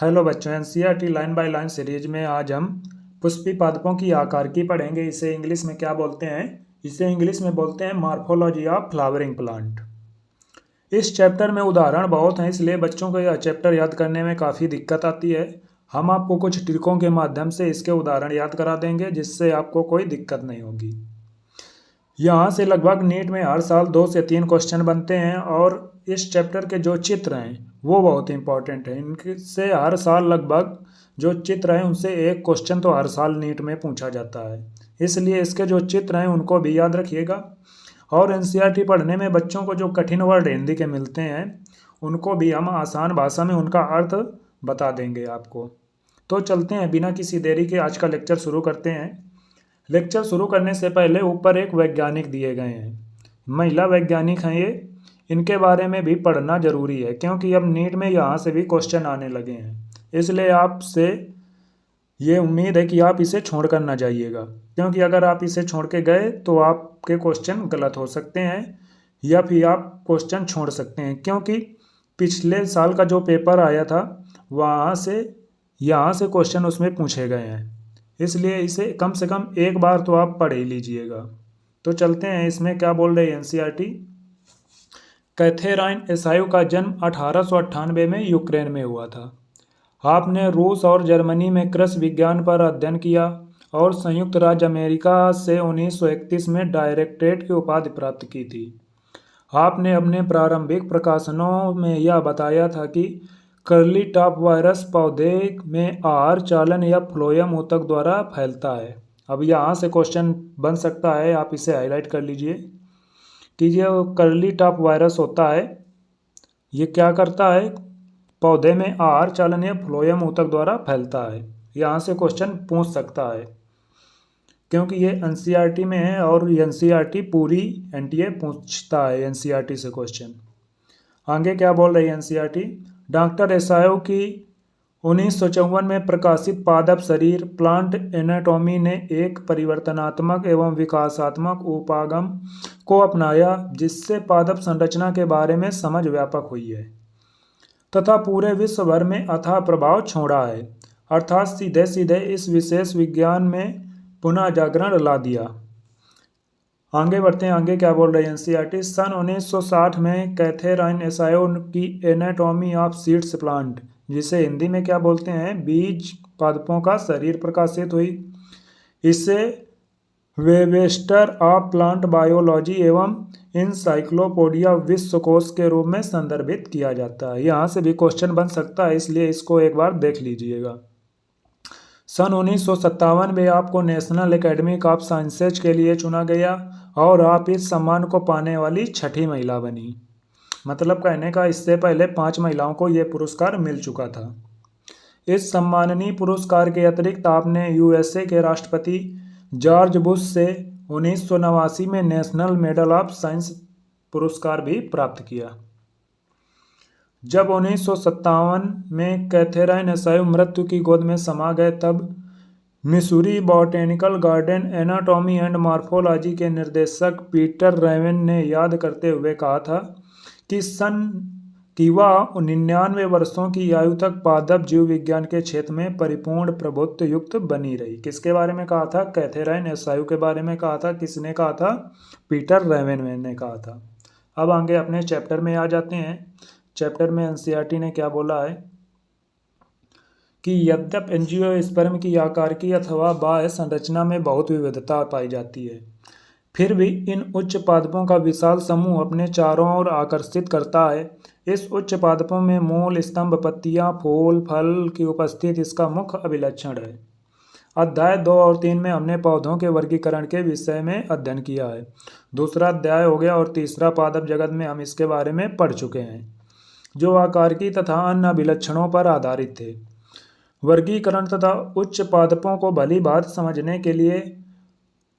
Hello बच्चों, NCERT line by line series में आज हम पुष्पी पादपों की आकारकी पढ़ेंगे। इसे इंग्लिश में क्या बोलते हैं? इसे इंग्लिश में बोलते हैं मॉर्फोलॉजी ऑफ फ्लावरिंग प्लांट। इस चैप्टर में उदाहरण बहुत हैं, इसलिए बच्चों को यह चैप्टर याद करने में काफ़ी दिक्कत आती है। हम आपको कुछ ट्रिकों के माध्यम से इसके उदाहरण याद करा देंगे, जिससे आपको कोई दिक्कत नहीं होगी। यहाँ से लगभग नीट में हर साल 2 से 3 क्वेश्चन बनते हैं और इस चैप्टर के जो चित्र हैं वो बहुत इंपॉर्टेंट हैं। इनसे हर साल लगभग जो चित्र हैं उनसे एक क्वेश्चन तो हर साल नीट में पूछा जाता है, इसलिए इसके जो चित्र हैं उनको भी याद रखिएगा। और एनसीईआरटी पढ़ने में बच्चों को जो कठिन वर्ड हिंदी के मिलते हैं उनको भी हम आसान भाषा में उनका अर्थ बता देंगे आपको। तो चलते हैं, बिना किसी देरी के आज का लेक्चर शुरू करते हैं। लेक्चर शुरू करने से पहले ऊपर एक वैज्ञानिक दिए गए हैं, महिला वैज्ञानिक हैं ये। इनके बारे में भी पढ़ना जरूरी है, क्योंकि अब नीट में यहाँ से भी क्वेश्चन आने लगे हैं। इसलिए आपसे ये उम्मीद है कि आप इसे छोड़ कर ना जाइएगा, क्योंकि अगर आप इसे छोड़ के गए तो आपके क्वेश्चन गलत हो सकते हैं या फिर आप क्वेश्चन छोड़ सकते हैं, क्योंकि पिछले साल का जो पेपर आया था वहाँ से यहाँ से क्वेश्चन उसमें पूछे गए हैं। इसलिए इसे कम से कम एक बार तो आप पढ़ ही लीजिएगा। तो चलते हैं, इसमें क्या बोल रही है एनसीईआरटी। कैथेराइन एसाइव का जन्म 1898 में यूक्रेन में हुआ था। आपने रूस और जर्मनी में कृषि विज्ञान पर अध्ययन किया और संयुक्त राज्य अमेरिका से 1931 में डायरेक्टरेट की उपाधि प्राप्त की थी। आपने अपने प्रारंभिक प्रकाशनों में यह बताया था कि कर्ली टॉप वायरस पौधे में आहार चालन या फ्लोएम ऊतक द्वारा फैलता है। अब यहाँ से क्वेश्चन बन सकता है, आप इसे हाईलाइट कर लीजिए कि जो कर्ली टॉप वायरस होता है ये क्या करता है, पौधे में आहार चालन या फ्लोएम ऊतक द्वारा फैलता है। यहाँ से क्वेश्चन पूछ सकता है, क्योंकि ये एनसीईआरटी में है और एनसीईआरटी पूरी एनटीए पूछता है एनसीईआरटी से क्वेश्चन। आगे क्या बोल रही है एनसीईआरटी। डॉक्टर एसायोव की 1954 में प्रकाशित पादप शरीर प्लांट एनाटॉमी ने एक परिवर्तनात्मक एवं विकासात्मक उपागम को अपनाया, जिससे पादप संरचना के बारे में समझ व्यापक हुई है तथा पूरे विश्व भर में अथाह प्रभाव छोड़ा है, अर्थात सीधे सीधे इस विशेष विज्ञान में पुनः जागरण ला दिया। आगे बढ़ते हैं, आगे क्या बोल रही है एनसीईआरटी। सन 1960 में कैथेराइन एसायोव की एनाटॉमी ऑफ सीड्स प्लांट, जिसे हिंदी में क्या बोलते हैं, बीज पादपों का शरीर, प्रकाशित हुई। इसे वेबस्टर ऑफ प्लांट बायोलॉजी एवं इंसाइक्लोपीडिया विश्वकोश के रूप में संदर्भित किया जाता है। यहाँ से भी क्वेश्चन बन सकता है, इसलिए इसको एक बार देख लीजिएगा। सन 1957 में आपको नेशनल एकेडमी ऑफ साइंसेज के लिए चुना गया और आप इस सम्मान को पाने वाली छठी महिला बनी। मतलब कहने का, इससे पहले 5 महिलाओं को यह पुरस्कार मिल चुका था। इस सम्माननीय पुरस्कार के अतिरिक्त आपने यूएसए के राष्ट्रपति जॉर्ज बुश से 1989 में नेशनल मेडल ऑफ साइंस पुरस्कार भी प्राप्त किया। जब 1957 में कैथेराइन एसायोव मृत्यु की गोद में समा गए, तब Missouri botanical garden anatomy and morphology के निर्देशक पीटर रेवन ने याद करते हुए कहा था कि वह 99 वर्षों की आयु तक पादप जीव विज्ञान के क्षेत्र में परिपूर्ण प्रभुत्व युक्त बनी रही। किसके बारे में कहा था? कैथेराइन एसायोव के बारे में कहा था। किसने कहा था? पीटर रेवन ने कहा था। अब आगे अपने चैप्टर में आ जाते हैं। चैप्टर में एनसीईआरटी ने क्या बोला है कि यद्यपि एंजियोस्पर्म की आकारकी अथवा बाह्य संरचना में बहुत विविधता पाई जाती है, फिर भी इन उच्च पादपों का विशाल समूह अपने चारों ओर आकर्षित करता है। इस उच्च पादपों में मूल, स्तंभ, पत्तियां, फूल, फल की उपस्थिति इसका मुख्य अभिलक्षण है। अध्याय 2 और 3 में हमने पौधों के वर्गीकरण के विषय में अध्ययन किया है। दूसरा अध्याय हो गया और तीसरा पादप जगत में हम इसके बारे में पढ़ चुके हैं, जो आकारकी तथा अन्य अभिलक्षणों पर आधारित थे। वर्गीकरण तथा उच्च पादपों को भली भांति समझने के लिए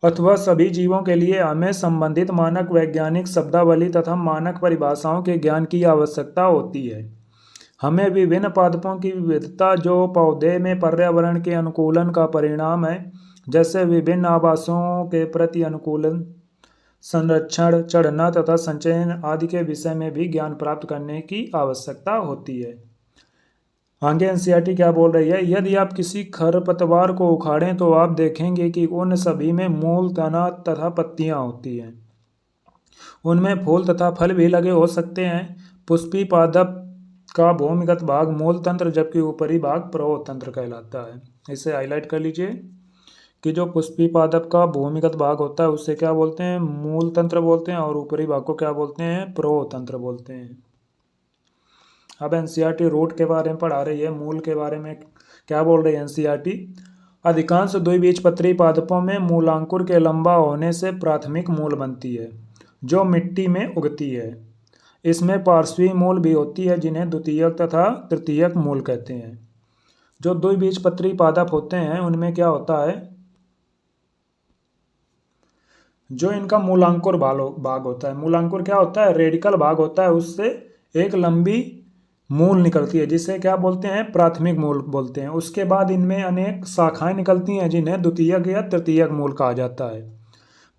अथवा सभी जीवों के लिए हमें संबंधित मानक वैज्ञानिक शब्दावली तथा मानक परिभाषाओं के ज्ञान की आवश्यकता होती है। हमें विभिन्न पादपों की विविधता, जो पौधे में पर्यावरण के अनुकूलन का परिणाम है, जैसे विभिन्न आवासों के प्रति अनुकूलन, संरक्षण, चढ़ना तथा संचयन आदि के विषय में भी ज्ञान प्राप्त करने की आवश्यकता होती है। आगे एनसीईआरटी क्या बोल रही है, यदि आप किसी खरपतवार को उखाड़ें तो आप देखेंगे कि उन सभी में मूल, तना तथा पत्तियां होती हैं। उनमें फूल तथा फल भी लगे हो सकते हैं। पुष्पी पादप का भूमिगत भाग मूल तंत्र जबकि ऊपरी भाग प्रौढ़ तंत्र कहलाता है। इसे हाईलाइट कर लीजिए कि जो पुष्पी पादप का भूमिगत भाग होता है उससे क्या बोलते हैं, मूल तंत्र बोलते हैं, और ऊपरी भाग को क्या बोलते हैं, प्रौढ़ तंत्र बोलते हैं। अब एनसीईआरटी रूट के बारे में पढ़ा रही है। मूल के बारे में क्या बोल रही है एनसीईआरटी, अधिकांश द्विबीजपत्री पादपों में मूलांकुर के लंबा होने से प्राथमिक मूल बनती है जो मिट्टी में उगती है। इसमें पार्श्वी मूल भी होती है जिन्हें द्वितीयक तथा तृतीयक मूल कहते हैं। जो द्विबीजपत्री पादप होते हैं उनमें क्या होता है, जो इनका मूलांकुर भाग होता है, मूलांकुर क्या होता है, रेडिकल भाग होता है, उससे एक लंबी मूल निकलती है जिसे क्या बोलते हैं, प्राथमिक मूल बोलते हैं। उसके बाद इनमें अनेक शाखाएं निकलती हैं जिन्हें द्वितीयक या तृतीयक मूल कहा जाता है।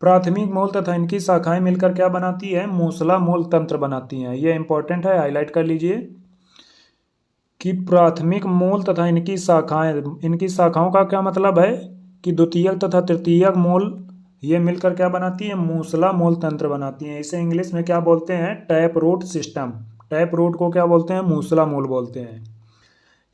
प्राथमिक मूल तथा इनकी शाखाएं मिलकर क्या बनाती है, मूसला मूल तंत्र बनाती हैं। ये इंपॉर्टेंट है, हाईलाइट कर लीजिए कि प्राथमिक मूल तथा इनकी शाखाओं का क्या मतलब है कि द्वितीयक तथा तृतीयक मूल ये मिलकर क्या बनाती है, मूसला मूल तंत्र बनाती हैं। इसे इंग्लिश में क्या बोलते हैं, tap root system. Tap root को क्या बोलते हैं, मूसला मूल बोलते हैं।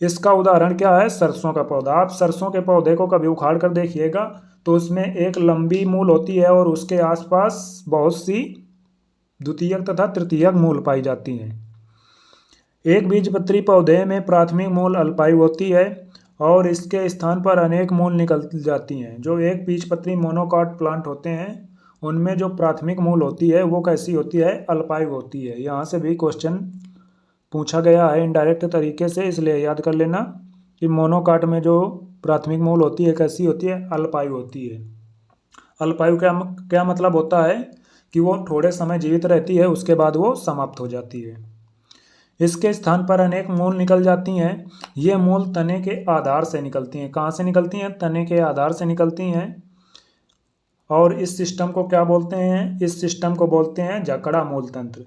इसका उदाहरण क्या है, सरसों का पौधा। आप सरसों के पौधे को कभी उखाड़ कर देखिएगा तो उसमें एक लंबी मूल होती है और उसके आसपास बहुत सी द्वितीयक तथा तृतीयक मूल पाई जाती हैं। एक बीजपत्री पौधे में प्राथमिक मूल अल्पायु होती है और इसके स्थान पर अनेक मूल निकल जाती हैं। जो एक बीजपत्री मोनोकॉट प्लांट होते हैं उनमें जो प्राथमिक मूल होती है वो कैसी होती है, अल्पायु होती है। यहाँ से भी क्वेश्चन पूछा गया है इनडायरेक्ट तरीके से, इसलिए याद कर लेना कि मोनोकॉट में जो प्राथमिक मूल होती है कैसी होती है, अल्पायु होती है। अल्पायु क्या क्या मतलब होता है कि वो थोड़े समय जीवित रहती है उसके बाद वो समाप्त हो जाती है। इसके स्थान पर अनेक मूल निकल जाती हैं। ये मूल तने के आधार से निकलती हैं। कहाँ से निकलती हैं, तने के आधार से निकलती हैं। और इस सिस्टम को क्या बोलते हैं, इस सिस्टम को बोलते हैं जकड़ा मूल तंत्र।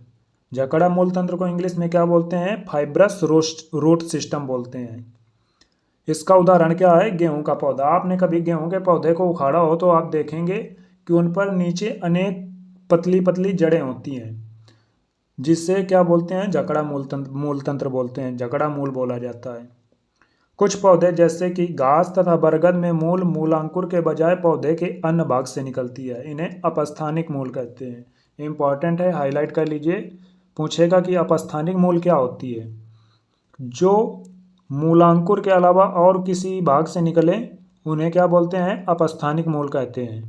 जकड़ा मूल तंत्र को इंग्लिश में क्या बोलते हैं, फाइब्रस रूट सिस्टम बोलते हैं। इसका उदाहरण क्या है, गेहूं का पौधा। आपने कभी गेहूं के पौधे को उखाड़ा हो तो आप देखेंगे कि उन पर नीचे अनेक पतली पतली जड़ें होती हैं जिससे क्या बोलते हैं, जकड़ा मूल तंत्र बोलते हैं, जकड़ा मूल बोला जाता है। कुछ पौधे जैसे कि घास तथा बरगद में मूल मूलांकुर के बजाय पौधे के अन्य भाग से निकलती है, इन्हें अपस्थानिक मूल कहते हैं। इंपॉर्टेंट है, हाईलाइट कर लीजिए। पूछेगा कि अपस्थानिक मूल क्या होती है, जो मूलांकुर के अलावा और किसी भाग से निकले उन्हें क्या बोलते हैं, अपस्थानिक मूल कहते हैं।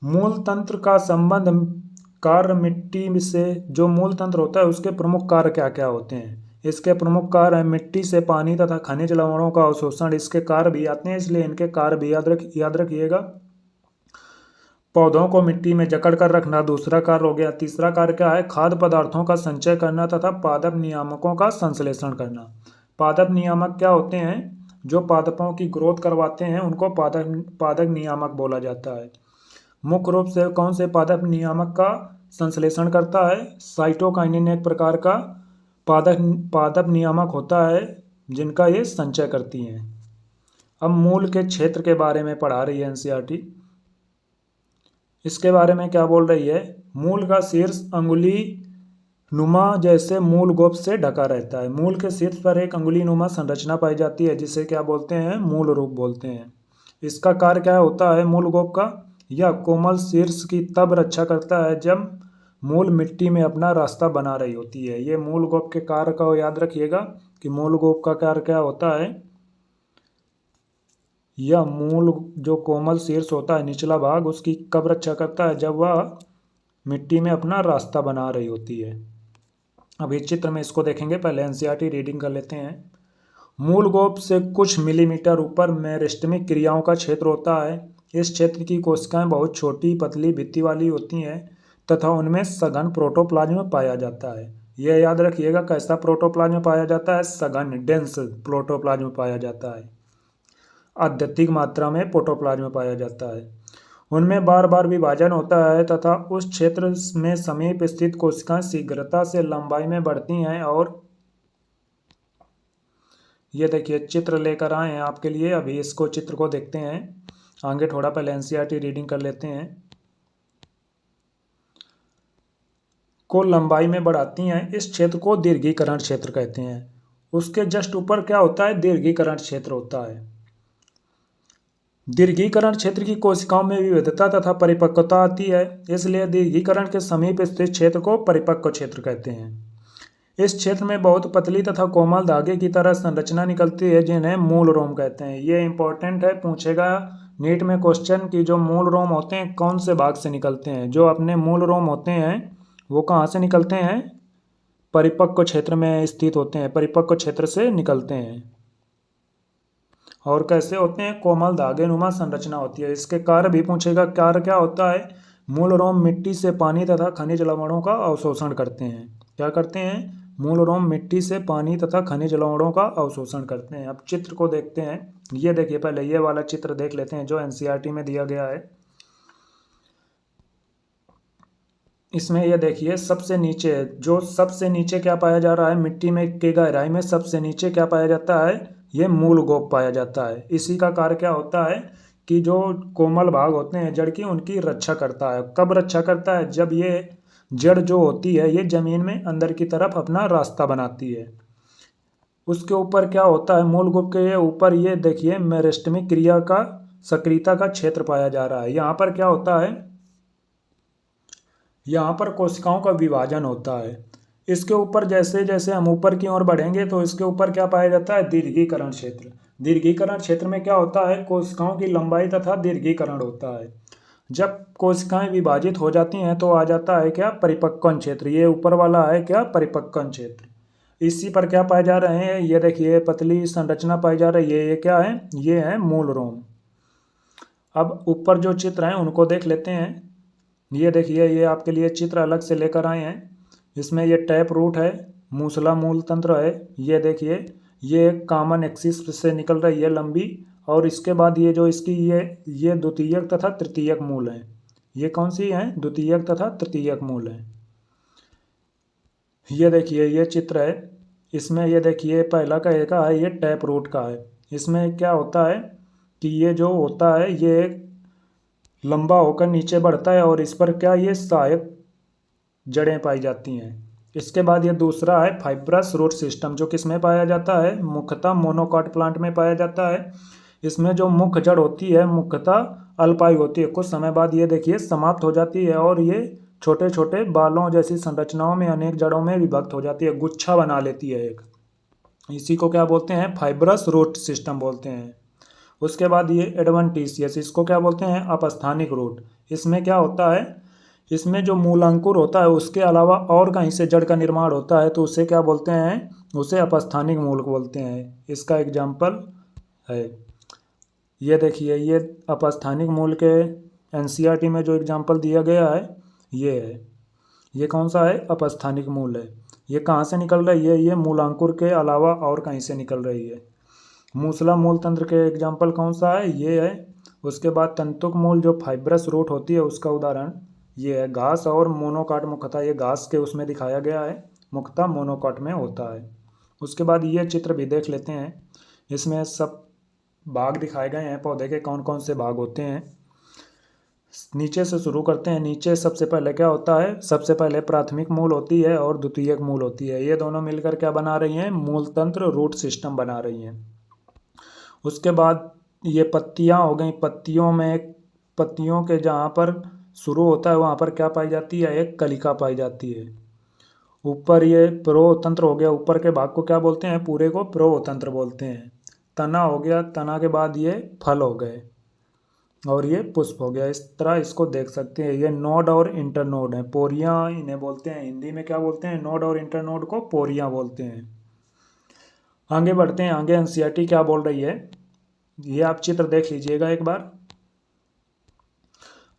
मूल तंत्र का संबंध कार्य मिट्टी से, जो मूल तंत्र होता है उसके प्रमुख कार्य क्या क्या होते हैं। इसके प्रमुख कार्य हैं मिट्टी से पानी तथा खनिज लवणों का अवशोषण, इसके कार्य भी आते हैं इसलिए इनके कार्य भी याद रखिएगा। पौधों को मिट्टी में जकड़ कर रखना दूसरा कार्य हो गया। तीसरा कार्य क्या है, खाद्य पदार्थों का संचय करना तथा पादप नियामकों का संश्लेषण करना। पादप नियामक क्या होते हैं, जो पादपों की ग्रोथ करवाते हैं उनको पादप नियामक बोला जाता है। मुख्य रूप से कौन से पादप नियामक का संश्लेषण करता है, साइटोकाइनिन एक प्रकार का पादप नियामक होता है जिनका ये संचय करती हैं। अब मूल के क्षेत्र के बारे में पढ़ा रही है एनसीईआरटी। इसके बारे में क्या बोल रही है, मूल का शीर्ष अंगुली नुमा जैसे मूल गोप से ढका रहता है। मूल के शीर्ष पर एक अंगुली नुमा संरचना पाई जाती है जिसे क्या बोलते हैं, मूल रूप बोलते हैं। इसका कार्य क्या होता है मूल गोप का, यह कोमल शीर्ष की तब रक्षा करता है जब मूल मिट्टी में अपना रास्ता बना रही होती है। ये मूल गोप के कार्य का याद रखिएगा कि मूल गोप का कार्य क्या होता है। यह मूल जो कोमल शीर्ष होता है निचला भाग, उसकी कब रक्षा करता है, जब वह मिट्टी में अपना रास्ता बना रही होती है। अब इस चित्र में इसको देखेंगे, पहले एनसीईआरटी रीडिंग कर लेते हैं। मूल गोप से कुछ मिलीमीटर ऊपर मेरिस्टेमिक क्रियाओं का क्षेत्र होता है। इस क्षेत्र की कोशिकाएं बहुत छोटी पतली भित्ति वाली होती हैं तथा उनमें सघन प्रोटोप्लाज्म पाया जाता है। यह याद रखिएगा, कैसा प्रोटोप्लाज्म पाया जाता है, सघन डेंस प्रोटोप्लाज्म पाया जाता है। अत्यधिक मात्रा में प्रोटोप्लाज्म पाया जाता है। उनमें बार बार विभाजन होता है तथा उस क्षेत्र में समीप स्थित कोशिकाएं शीघ्रता से लंबाई में बढ़ती हैं और ये देखिए चित्र लेकर आए हैं आपके लिए, अभी इसको चित्र को देखते हैं आगे, थोड़ा पहले एनसीईआरटी रीडिंग कर लेते हैं। को लंबाई में बढ़ाती हैं, इस क्षेत्र को दीर्घीकरण क्षेत्र कहते हैं। उसके जस्ट ऊपर क्या होता है, दीर्घीकरण क्षेत्र होता है। दीर्घीकरण क्षेत्र की कोशिकाओं में विविधता तथा परिपक्वता आती है, इसलिए दीर्घीकरण के समीप स्थित क्षेत्र को परिपक्व क्षेत्र कहते हैं। इस क्षेत्र में बहुत पतली तथा कोमल धागे की तरह संरचना निकलती है जिन्हें मूल रोम कहते हैं। ये इंपॉर्टेंट है, पूछेगा नीट में क्वेश्चन कि जो मूल रोम होते हैं कौन से भाग से निकलते हैं। जो अपने मूल रोम होते हैं वो कहाँ से निकलते हैं, परिपक्व क्षेत्र में स्थित होते हैं, परिपक्व क्षेत्र से निकलते हैं। और कैसे होते हैं, कोमल धागे नुमा संरचना होती है। इसके कार्य भी पूछेगा, कार्य क्या होता है, मूल रोम मिट्टी से पानी तथा खनिज लवणों का अवशोषण करते हैं। क्या करते हैं, मूल रोम मिट्टी से पानी तथा खनिज लवणों का अवशोषण करते हैं। अब चित्र को देखते हैं, ये देखिए पहले ये वाला चित्र देख लेते हैं जो एनसीईआरटी में दिया गया है। इसमें ये देखिए सबसे नीचे, जो सबसे नीचे क्या पाया जा रहा है, मिट्टी में की गहराई में सबसे नीचे क्या पाया जाता है, ये मूल गोप पाया जाता है। इसी का कार्य क्या होता है कि जो कोमल भाग होते हैं जड़ की, उनकी रक्षा करता है। कब रक्षा करता है, जब ये जड़ जो होती है ये जमीन में अंदर की तरफ अपना रास्ता बनाती है। उसके ऊपर क्या होता है, मूल गोप के ऊपर ये देखिए मेरिस्टेमिक क्रिया का सक्रियता का क्षेत्र पाया जा रहा है। यहाँ पर क्या होता है, यहाँ पर कोशिकाओं का विभाजन होता है। इसके ऊपर जैसे जैसे हम ऊपर की ओर बढ़ेंगे तो इसके ऊपर क्या पाया जाता है, दीर्घीकरण क्षेत्र। दीर्घीकरण क्षेत्र में क्या होता है, कोशिकाओं की लंबाई तथा दीर्घीकरण होता है। जब कोशिकाएं विभाजित हो जाती हैं तो आ जाता है क्या, परिपक्वन क्षेत्र। ये ऊपर वाला है क्या, परिपक्वन क्षेत्र। इसी पर क्या पाए जा रहे हैं, ये देखिए पतली संरचना पाई जा रही है, ये क्या है, ये है मूल रोम। अब ऊपर जो चित्र हैं उनको देख लेते हैं। ये देखिए ये आपके लिए चित्र अलग से लेकर आए हैं। इसमें ये टैप रूट है, मूसला मूल तंत्र है। ये देखिए ये कॉमन एक्सिस से निकल रही है लंबी, और इसके बाद ये जो इसकी ये द्वितीयक तथा तृतीयक मूल है। ये कौन सी है, द्वितीयक तथा तृतीयक मूल है। ये देखिए ये चित्र है, इसमें ये देखिए पहला का है, ये टैप रूट का है। इसमें क्या होता है कि ये जो होता है ये लंबा होकर नीचे बढ़ता है और इस पर क्या, ये सहायक जड़ें पाई जाती हैं। इसके बाद ये दूसरा है फाइब्रस रूट सिस्टम, जो किस में पाया जाता है, मुख्यतः मोनोकॉट प्लांट में पाया जाता है। इसमें जो मुख्य जड़ होती है मुख्यतः अल्पायु होती है, कुछ समय बाद ये देखिए समाप्त हो जाती है और ये छोटे छोटे बालों जैसी संरचनाओं में अनेक जड़ों में विभक्त हो जाती है, गुच्छा बना लेती है एक। इसी को क्या बोलते हैं, फाइब्रस रूट सिस्टम बोलते हैं। उसके बाद ये एडवेंटिशियस, इसको क्या बोलते हैं, अपस्थानिक रूट। इसमें क्या होता है, इसमें जो मूलांकुर होता है उसके अलावा और कहीं से जड़ का निर्माण होता है तो उसे क्या बोलते हैं, उसे अपस्थानिक मूल बोलते हैं। इसका एग्जाम्पल है, ये देखिए ये अपस्थानिक मूल के एनसीईआरटी में जो एग्जाम्पल दिया गया है ये है। ये कौन सा है, अपस्थानिक मूल है। ये कहाँ से निकल रही है, ये मूलांकुर के अलावा और कहीं से निकल रही है। मूसला मूल तंत्र के एग्जाम्पल कौन सा है, ये है। उसके बाद तंतुक मूल जो फाइब्रस रूट होती है उसका उदाहरण ये है। घास और मोनोकॉट, मुख्यतः ये घास के उसमें दिखाया गया है, मुख्यतः मोनोकॉट में होता है। उसके बाद ये चित्र भी देख लेते हैं, इसमें सब भाग दिखाए गए हैं पौधे के, कौन कौन से भाग होते हैं। नीचे से शुरू करते हैं। नीचे सबसे पहले क्या होता है, सबसे पहले प्राथमिक मूल होती है और द्वितीयक मूल होती है। ये दोनों मिलकर क्या बना रही हैं, मूल तंत्र रूट सिस्टम बना रही हैं। उसके बाद ये पत्तियां हो गई, पत्तियों में, पत्तियों के जहाँ पर शुरू होता है वहाँ पर क्या पाई जाती है, एक कलिका पाई जाती है। ऊपर ये प्रोतंत्र हो गया, ऊपर के भाग को क्या बोलते हैं, पूरे को प्रोतंत्र बोलते हैं। तना हो गया, तना के बाद ये फल हो गए और ये पुष्प हो गया। इस तरह इसको देख सकते हैं। ये नोड और इंटरनोड है, पोरियां इन्हें बोलते हैं। हिंदी में क्या बोलते हैं, नोड और इंटरनोड को पोरियां बोलते हैं। आगे बढ़ते हैं, आगे एनसीईआरटी क्या बोल रही है ये आप चित्र देख लीजिएगा एक बार।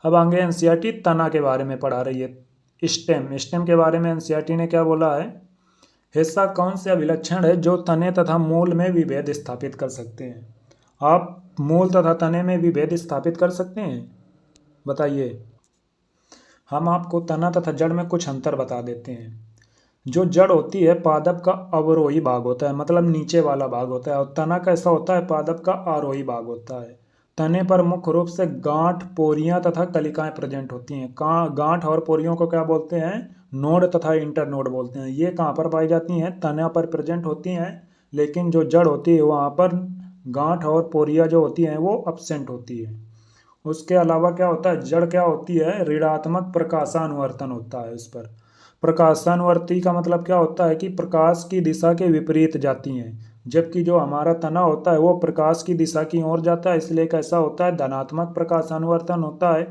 अब आगे एनसीईआरटी तना के बारे में पढ़ा रही है। स्टेम के बारे में एनसीईआरटी ने क्या बोला है, हिस्सा कौन से अभिलक्षण है जो तने तथा मूल में विभेद स्थापित कर सकते हैं। आप मूल तथा तने में विभेद स्थापित कर सकते हैं, बताइए। हम आपको तना तथा जड़ में कुछ अंतर बता देते हैं। जो जड़ होती है पादप का अवरोही भाग होता है, मतलब नीचे वाला भाग होता है, और तना कैसा होता है, पादप का आरोही भाग होता है। तने पर मुख्य रूप से गांठ, पोरियां तथा कलिकाएं प्रेजेंट होती हैं। गांठ और पोरियों को क्या बोलते हैं, नोड तथा इंटरनोड बोलते हैं। ये कहाँ पर पाई जाती हैं, तना पर प्रेजेंट होती हैं, लेकिन जो जड़ होती है वहाँ पर गांठ और पोरिया जो होती हैं वो अब्सेंट होती है। उसके अलावा क्या होता है, जड़ क्या होती है, ऋणात्मक प्रकाशानुवर्तन होता है इस पर। प्रकाशानुवर्ती का मतलब क्या होता है कि प्रकाश की दिशा के विपरीत जाती हैं, जबकि जो हमारा तना होता है वो प्रकाश की दिशा की ओर जाता है, इसलिए कैसा होता है, धनात्मक प्रकाशानुवर्तन होता है।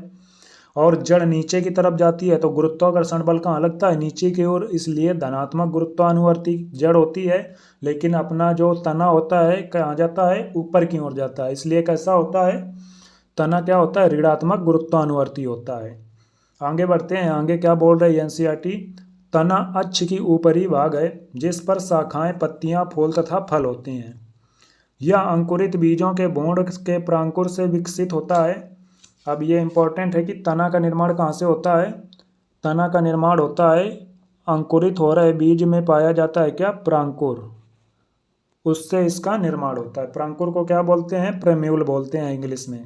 और जड़ नीचे की तरफ जाती है तो गुरुत्वाकर्षण बल कहाँ लगता है, नीचे की ओर, इसलिए धनात्मक गुरुत्वानुवर्ती जड़ होती है। लेकिन अपना जो तना होता है कहाँ जाता है, ऊपर की ओर जाता है, इसलिए कैसा होता है, तना क्या होता है, ऋणात्मक गुरुत्वानुवर्ती होता है। आगे बढ़ते हैं, आगे क्या बोल रही है एनसीईआरटी। तना अक्ष की ऊपरी भाग है जिस पर शाखाएं, पत्तियां, फूल तथा फल होते हैं। यह अंकुरित बीजों के भ्रूण के प्रांकुर से विकसित होता है। अब ये इंपॉर्टेंट है कि तना का निर्माण कहाँ से होता है, तना का निर्माण होता है अंकुरित हो रहे बीज में पाया जाता है क्या, प्रांकुर, उससे इसका निर्माण होता है। प्रांकुर को क्या बोलते हैं, प्रेम्यूल बोलते हैं इंग्लिश में।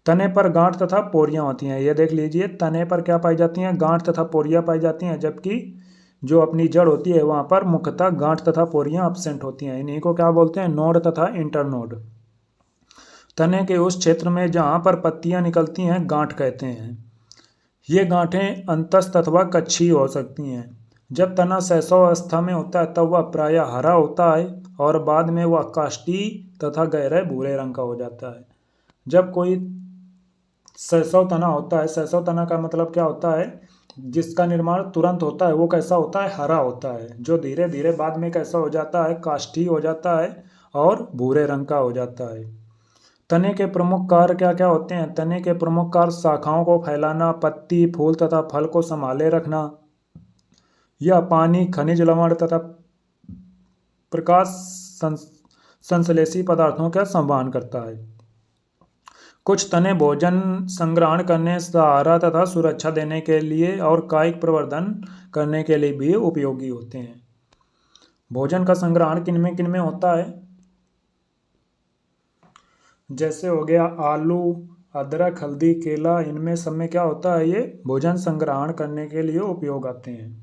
तने पर गांठ तथा पोरियां होती हैं, ये देख लीजिए, तने पर क्या पाई जाती हैं, गांठ तथा पोरियां पाई जाती हैं, जबकि जो अपनी जड़ होती है वहां पर मुख्यतः गांठ तथा पोरियां अब्सेंट होती हैं। इन्हीं को क्या बोलते हैं, नोड तथा इंटरनोड। तने के उस क्षेत्र में जहां पर पत्तियां निकलती हैं गांठ कहते हैं। ये गांठें अंतस्थ अथवा कक्षीय हो सकती हैं। जब तना शैशव अवस्था में होता है तब वह प्रायः हरा होता है और बाद में वह काष्ठीय तथा गहरे भूरे रंग का हो जाता है। जब कोई शैशव तना होता है, शैशव तना का मतलब क्या होता है, जिसका निर्माण तुरंत होता है वो कैसा होता है, हरा होता है। जो धीरे धीरे बाद में कैसा हो जाता है, काष्ठीय हो जाता है और भूरे रंग का हो जाता है। तने के प्रमुख कार्य क्या क्या होते हैं, तने के प्रमुख कार्य शाखाओं को फैलाना, पत्ती, फूल तथा फल को संभाले रखना, यह पानी, खनिज लवण तथा प्रकाश संश्लेषी पदार्थों का संवहन करता है। कुछ तने भोजन संग्रहण करने, सहारा तथा सुरक्षा देने के लिए और कायिक प्रवर्धन करने के लिए भी उपयोगी होते हैं। भोजन का संग्रहण किन में होता है, जैसे हो गया आलू, अदरक, हल्दी, केला, इनमें सब में क्या होता है, ये भोजन संग्रहण करने के लिए उपयोग आते हैं।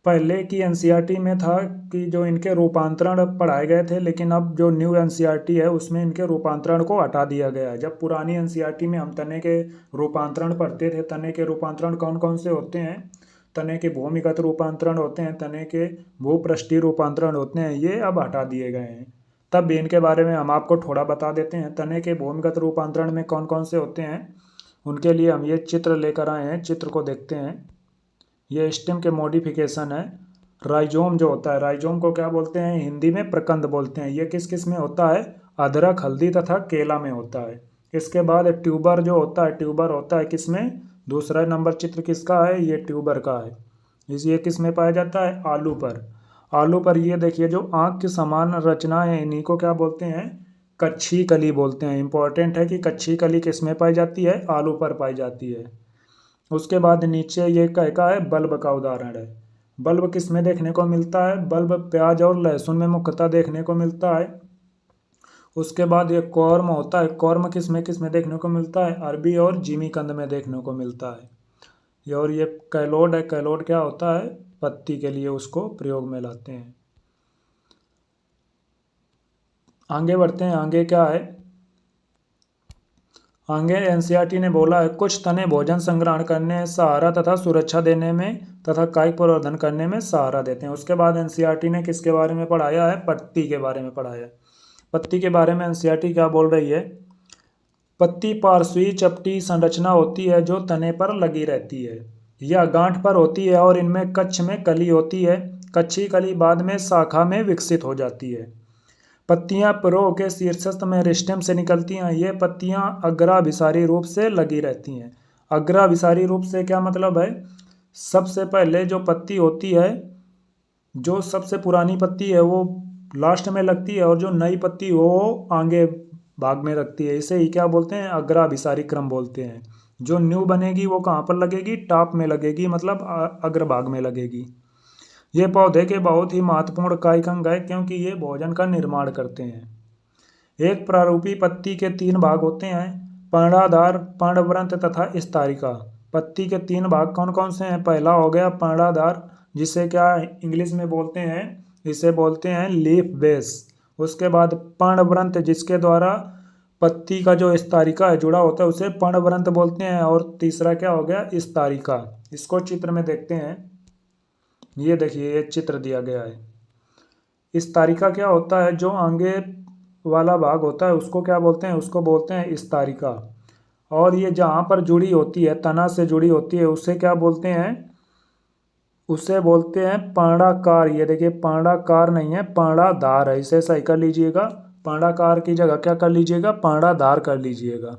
पहले की एनसीईआरटी में था कि जो इनके रूपांतरण पढ़ाए गए थे, लेकिन अब जो न्यू एनसीईआरटी है उसमें इनके रूपांतरण को हटा दिया गया है। जब पुरानी एनसीईआरटी में हम तने के रूपांतरण पढ़ते थे, तने के रूपांतरण कौन कौन से होते हैं, तने के भूमिगत रूपांतरण होते हैं, तने के भूपृष्ठीय रूपांतरण होते हैं, ये अब हटा दिए गए हैं। तब भी इनके बारे में हम आपको थोड़ा बता देते हैं। तने के भूमिगत रूपांतरण में कौन कौन से होते हैं, उनके लिए हम ये चित्र लेकर आए हैं, चित्र को देखते हैं। ये स्टेम के मॉडिफिकेशन है। राइजोम जो होता है, राइजोम को क्या बोलते हैं, हिंदी में प्रकंद बोलते हैं। ये किस किस में होता है, अदरक, हल्दी तथा केला में होता है। इसके बाद ट्यूबर जो होता है, ट्यूबर होता है किसमें, दूसरा नंबर चित्र किसका है, ये ट्यूबर का है। ये किस में पाया जाता है, आलू पर। आलू पर ये देखिए जो आँख के समान रचना है, इन्हीं को क्या बोलते हैं, कच्छी कली बोलते हैं। इंपॉर्टेंट है कि कच्छी कली किस में पाई जाती है, आलू पर पाई जाती है। उसके बाद नीचे ये का है, बल्ब का उदाहरण है। बल्ब किस में देखने को मिलता है, बल्ब प्याज और लहसुन में मुख्यतः देखने को मिलता है। उसके बाद ये कॉर्म होता है, कॉर्म किस में देखने को मिलता है, अरबी और जिमीकंद में देखने को मिलता है। और ये कैलोड है, कैलोड क्या होता है, पत्ती के लिए उसको प्रयोग में लाते हैं। आगे बढ़ते हैं, आगे क्या है, आगे एनसीईआरटी ने बोला है कुछ तने भोजन संग्रहण करने, सहारा तथा सुरक्षा देने में तथा कायिक प्रवर्धन करने में सहारा देते हैं। उसके बाद एनसीईआरटी ने किसके बारे में पढ़ाया है, पत्ती के बारे में पढ़ाया है। पत्ती के बारे में एनसीईआरटी क्या बोल रही है, पत्ती पार्श्वीय चपटी संरचना होती है जो तने पर लगी रहती है। यह गांठ पर होती है और इनमें कक्ष में कली होती है। कच्छी कली बाद में शाखा में विकसित हो जाती है। पत्तियां पुरों के शीर्षस्थ में रिस्टेम से निकलती हैं। ये पत्तियां अग्राभिसारी रूप से लगी रहती हैं। अग्राभिसारी रूप से क्या मतलब है, सबसे पहले जो पत्ती होती है, जो सबसे पुरानी पत्ती है वो लास्ट में लगती है और जो नई पत्ती वो आगे भाग में रखती है। इसे ही क्या बोलते हैं, अग्राभिसारी क्रम बोलते हैं। जो न्यू बनेगी वो कहाँ पर लगेगी, टॉप में लगेगी, मतलब अग्रभाग में लगेगी। ये पौधे के बहुत ही महत्वपूर्ण कायिक अंग है क्योंकि ये भोजन का निर्माण करते हैं। एक प्रारूपी पत्ती के 3 भाग होते हैं, पर्णाधार, पर्णवृंत तथा स्तरिका। पत्ती के 3 भाग कौन कौन से हैं? पहला हो गया पर्णाधार, जिसे क्या इंग्लिश में बोलते हैं, इसे बोलते हैं लीफ बेस। उसके बाद पर्णवृंत, जिसके द्वारा पत्ती का जो स्तरिका है जुड़ा होता है उसे पर्णवृंत बोलते हैं। और तीसरा क्या हो गया? स्तरिका। इसको चित्र में देखते हैं, ये देखिए ये चित्र दिया गया है। स्तरिका क्या होता है? जो आगे वाला भाग होता है उसको क्या बोलते हैं? उसको बोलते हैं स्तरिका। और ये जहाँ पर जुड़ी होती है, तना से जुड़ी होती है, उसे क्या बोलते हैं? उसे बोलते हैं पर्णाकार। ये देखिए पर्णाकार नहीं है, पर्णाधार है, इसे सही कर लीजिएगा। पर्णाकार की जगह क्या कर लीजिएगा? पर्णाधार कर लीजिएगा।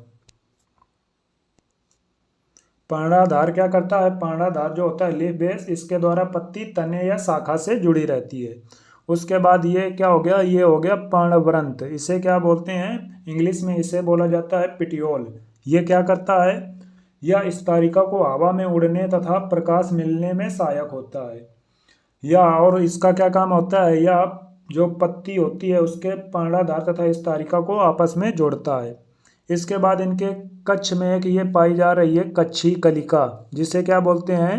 पर्णाधार क्या करता है? पर्णाधार जो होता है लीफ बेस, इसके द्वारा पत्ती तने या शाखा से जुड़ी रहती है। उसके बाद ये क्या हो गया? ये हो गया पर्णवृंत। इसे क्या बोलते हैं? इंग्लिश में इसे बोला जाता है पिटियोल। ये क्या करता है? यह स्तरिका को हवा में उड़ने तथा प्रकाश मिलने में सहायक होता है। या और इसका क्या काम होता है? यह जो पत्ती होती है उसके पर्णाधार तथा स्तरिका को आपस में जोड़ता है। इसके बाद इनके कक्ष में एक ये पाई जा रही है कच्छी कलिका, जिसे क्या बोलते हैं?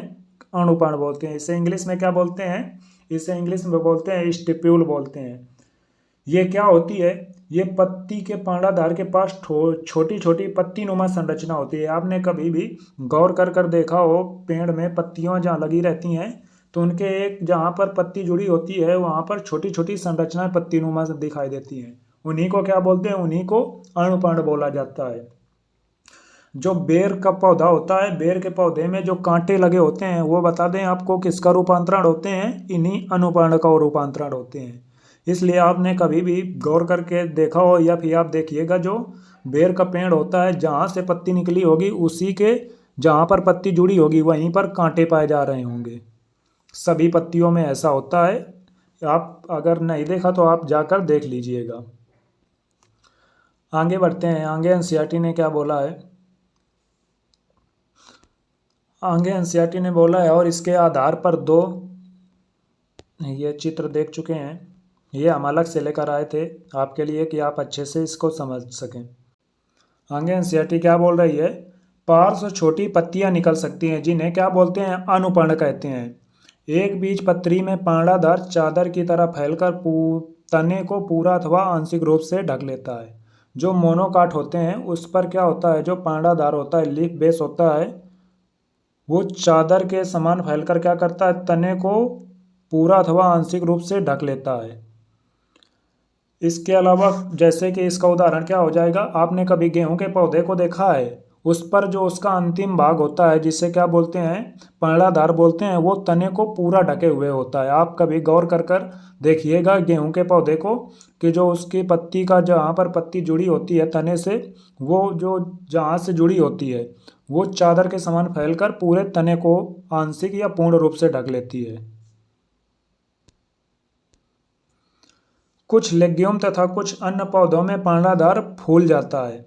अणुपर्ण बोलते हैं। इसे इंग्लिश में क्या बोलते हैं? इसे इंग्लिश में बोलते हैं स्टिप्यूल बोलते हैं। ये क्या होती है? ये पत्ती के पर्णाधार के पास छोटी छोटी पत्ती नुमा संरचना होती है। आपने कभी भी गौर कर कर देखा हो, पेड़ में पत्तियां जहाँ लगी रहती हैं तो उनके एक जहाँ पर पत्ती जुड़ी होती है वहाँ पर छोटी छोटी संरचनाएं पत्ती नुमा से दिखाई देती हैं। उन्हीं को क्या बोलते हैं? उन्हीं को अणुपर्ण बोला जाता है। जो बेर का पौधा होता है, बेर के पौधे में जो कांटे लगे होते हैं वो बता दें आपको किसका रूपांतरण होते हैं? इन्हीं अणुपर्ण का रूपांतरण होते हैं। इसलिए आपने कभी भी गौर करके देखा हो या फिर आप देखिएगा, जो बेर का पेड़ होता है जहाँ से पत्ती निकली होगी उसी के जहाँ पर पत्ती जुड़ी होगी वहीं पर कांटे पाए जा रहे होंगे। सभी पत्तियों में ऐसा होता है। आप अगर नहीं देखा तो आप जाकर देख लीजिएगा। आगे बढ़ते हैं। आगे एनसीईआरटी ने क्या बोला है? आगे एनसीईआरटी ने बोला है, और इसके आधार पर दो, ये चित्र देख चुके हैं, ये हम अलग से लेकर आए थे आपके लिए कि आप अच्छे से इसको समझ सकें। आगे एनसीईआरटी क्या बोल रही है? पार्श्व छोटी पत्तियां निकल सकती हैं जिन्हें क्या बोलते हैं? अणुपर्ण कहते हैं। एक बीजपत्री में पर्णाधार चादर की तरह फैलकर तने को पूरा अथवा आंशिक रूप से ढक लेता है। जो मोनोकाट होते हैं उस पर क्या होता है? जो पर्णाधार होता है, लीफ बेस होता है, वो चादर के समान फैलकर क्या करता है? तने को पूरा अथवा आंशिक रूप से ढक लेता है। इसके अलावा जैसे कि इसका उदाहरण क्या हो जाएगा? आपने कभी गेहूं के पौधे को देखा है? उस पर जो उसका अंतिम भाग होता है जिसे क्या बोलते हैं? पर्णाधार बोलते हैं, वो तने को पूरा ढके हुए होता है। आप कभी गौर कर कर देखिएगा गेहूं के पौधे को कि जो उसकी पत्ती का जहाँ पर पत्ती जुड़ी होती है तने से, वो जो जहाँ से जुड़ी होती है वो चादर के समान फैलकर पूरे तने को आंशिक या पूर्ण रूप से ढक लेती है। कुछ लेग्यूम तथा कुछ अन्य पौधों में पर्णाधार फूल जाता है।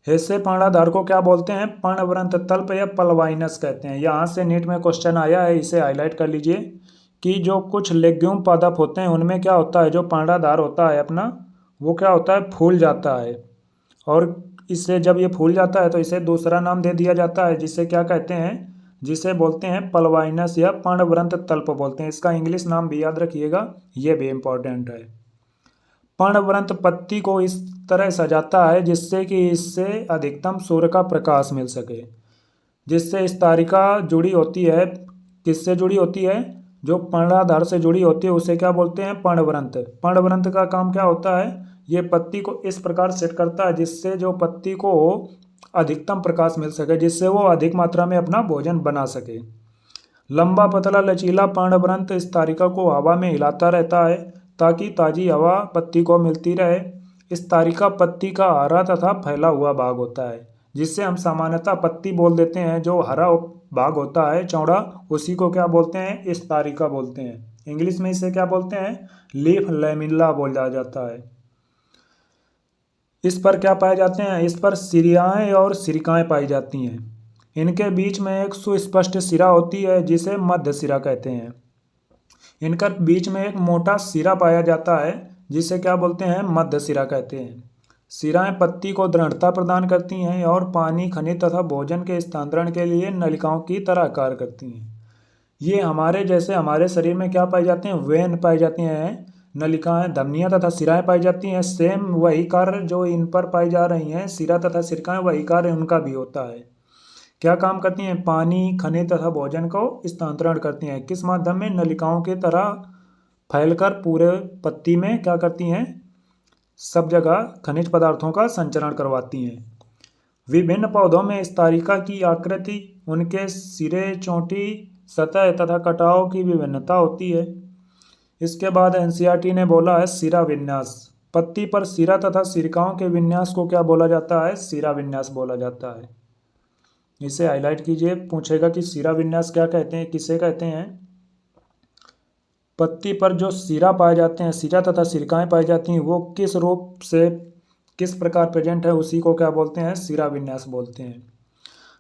ऐसे पर्णाधार को क्या बोलते हैं? पर्णवृंत तल्प या पलवाइनस कहते हैं। यहाँ से नीट में क्वेश्चन आया है, इसे हाईलाइट कर लीजिए कि जो कुछ लेग्यूम पादप होते हैं उनमें क्या होता है? जो पर्णाधार होता है अपना, वो क्या होता है? फूल जाता है। और इससे जब ये फूल जाता है तो इसे दूसरा नाम दे दिया जाता है, जिसे क्या कहते हैं? जिसे बोलते हैं पलवाइनस या पर्णवृंत तल्प बोलते हैं। इसका इंग्लिश नाम भी याद रखिएगा, ये भी इम्पोर्टेंट है। पर्णवृंत पत्ती को इस तरह सजाता है जिससे कि इससे अधिकतम सूर्य का प्रकाश मिल सके। जिससे स्तरिका जुड़ी होती है, किससे जुड़ी होती है? जो पर्णाधार से जुड़ी होती है उसे क्या बोलते हैं? पर्णवृंत। पर्णवृंत का काम क्या होता है? ये पत्ती को इस प्रकार सेट करता है जिससे जो पत्ती को अधिकतम प्रकाश मिल सके, जिससे वो अधिक मात्रा में अपना भोजन बना सके। लंबा पतला लचीला पर्णवृंत स्तरिका को हवा में हिलाता रहता है ताकि ताजी हवा पत्ती को मिलती रहे। स्तरिका पत्ती का हरा तथा फैला हुआ भाग होता है, जिससे हम सामान्यतः पत्ती बोल देते हैं। जो हरा भाग होता है चौड़ा, उसी को क्या बोलते हैं? स्तरिका बोलते हैं। इंग्लिश में इसे क्या बोलते हैं? लीफ लैमिला बोला जाता है। इस पर क्या पाए जाते हैं? इस पर सिरियाएं और सिरिकाएं पाई जाती हैं। इनके बीच में एक सुस्पष्ट सिरा होती है जिसे मध्य सिरा कहते हैं। इनका बीच में एक मोटा सिरा पाया जाता है जिसे क्या बोलते हैं, मध्य सिरा कहते हैं। सिराएं पत्ती को दृढ़ता प्रदान करती हैं और पानी, खनिज तथा भोजन के स्थानांतरण के लिए नलिकाओं की तरह कार्य करती हैं। ये हमारे जैसे हमारे शरीर में क्या पाई जाती हैं, वेन पाई जाती हैं, नलिकाएं, धमनियां तथा सिराएं पाई जाती हैं। सेम वही कार्य जो इन पर पाई जा रही हैं, सिरा तथा सिरकाएं, वही कार्य उनका भी होता है। क्या काम करती हैं, पानी, खनिज तथा भोजन को स्थानांतरण करती हैं। किस माध्यम में, नलिकाओं की तरह फैलकर पूरे पत्ती में क्या करती हैं, सब जगह खनिज पदार्थों का संचरण करवाती हैं। विभिन्न पौधों में इस तारिका की आकृति, उनके सिरे, चोटी, सतह तथा कटाव की विभिन्नता होती है। इसके बाद एनसीईआरटी ने बोला है सिरा विन्यास। पत्ती पर सिरा तथा सिरकाओं के विन्यास को क्या बोला जाता है, सिरा विन्यास बोला जाता है। इसे हाईलाइट कीजिए, पूछेगा कि सिरा विन्यास क्या कहते हैं, किसे कहते हैं। पत्ती पर जो सिरा पाए जाते हैं, सिरा तथा सिरकाएं पाई जाती हैं, वो किस रूप से, किस प्रकार प्रेजेंट है, उसी को क्या बोलते हैं, सिरा विन्यास बोलते हैं।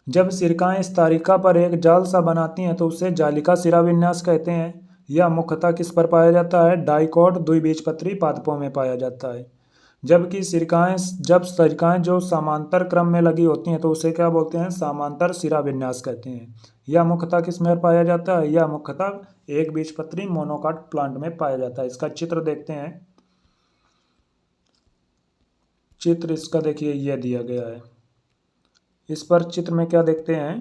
जब सिरकाएं इस तारिका पर एक जाल सा बनाती हैं तो उसे जालिका सिरा विन्यास कहते हैं। यह मुख्यतः किस पर पाया जाता है, डाइकॉट द्विबीजपत्री पादपों में पाया जाता है। जब सिरकाएं जो समांतर क्रम में लगी होती हैं तो उसे क्या बोलते हैं, समांतर सिरा विन्यास कहते हैं। यह मुख्यतः किस में पाया जाता है, यह मुख्यतः एक बीजपत्री मोनोकाट प्लांट में पाया जाता है। इसका चित्र देखते हैं। चित्र इसका देखिए, यह दिया गया है। इस पर चित्र में क्या देखते हैं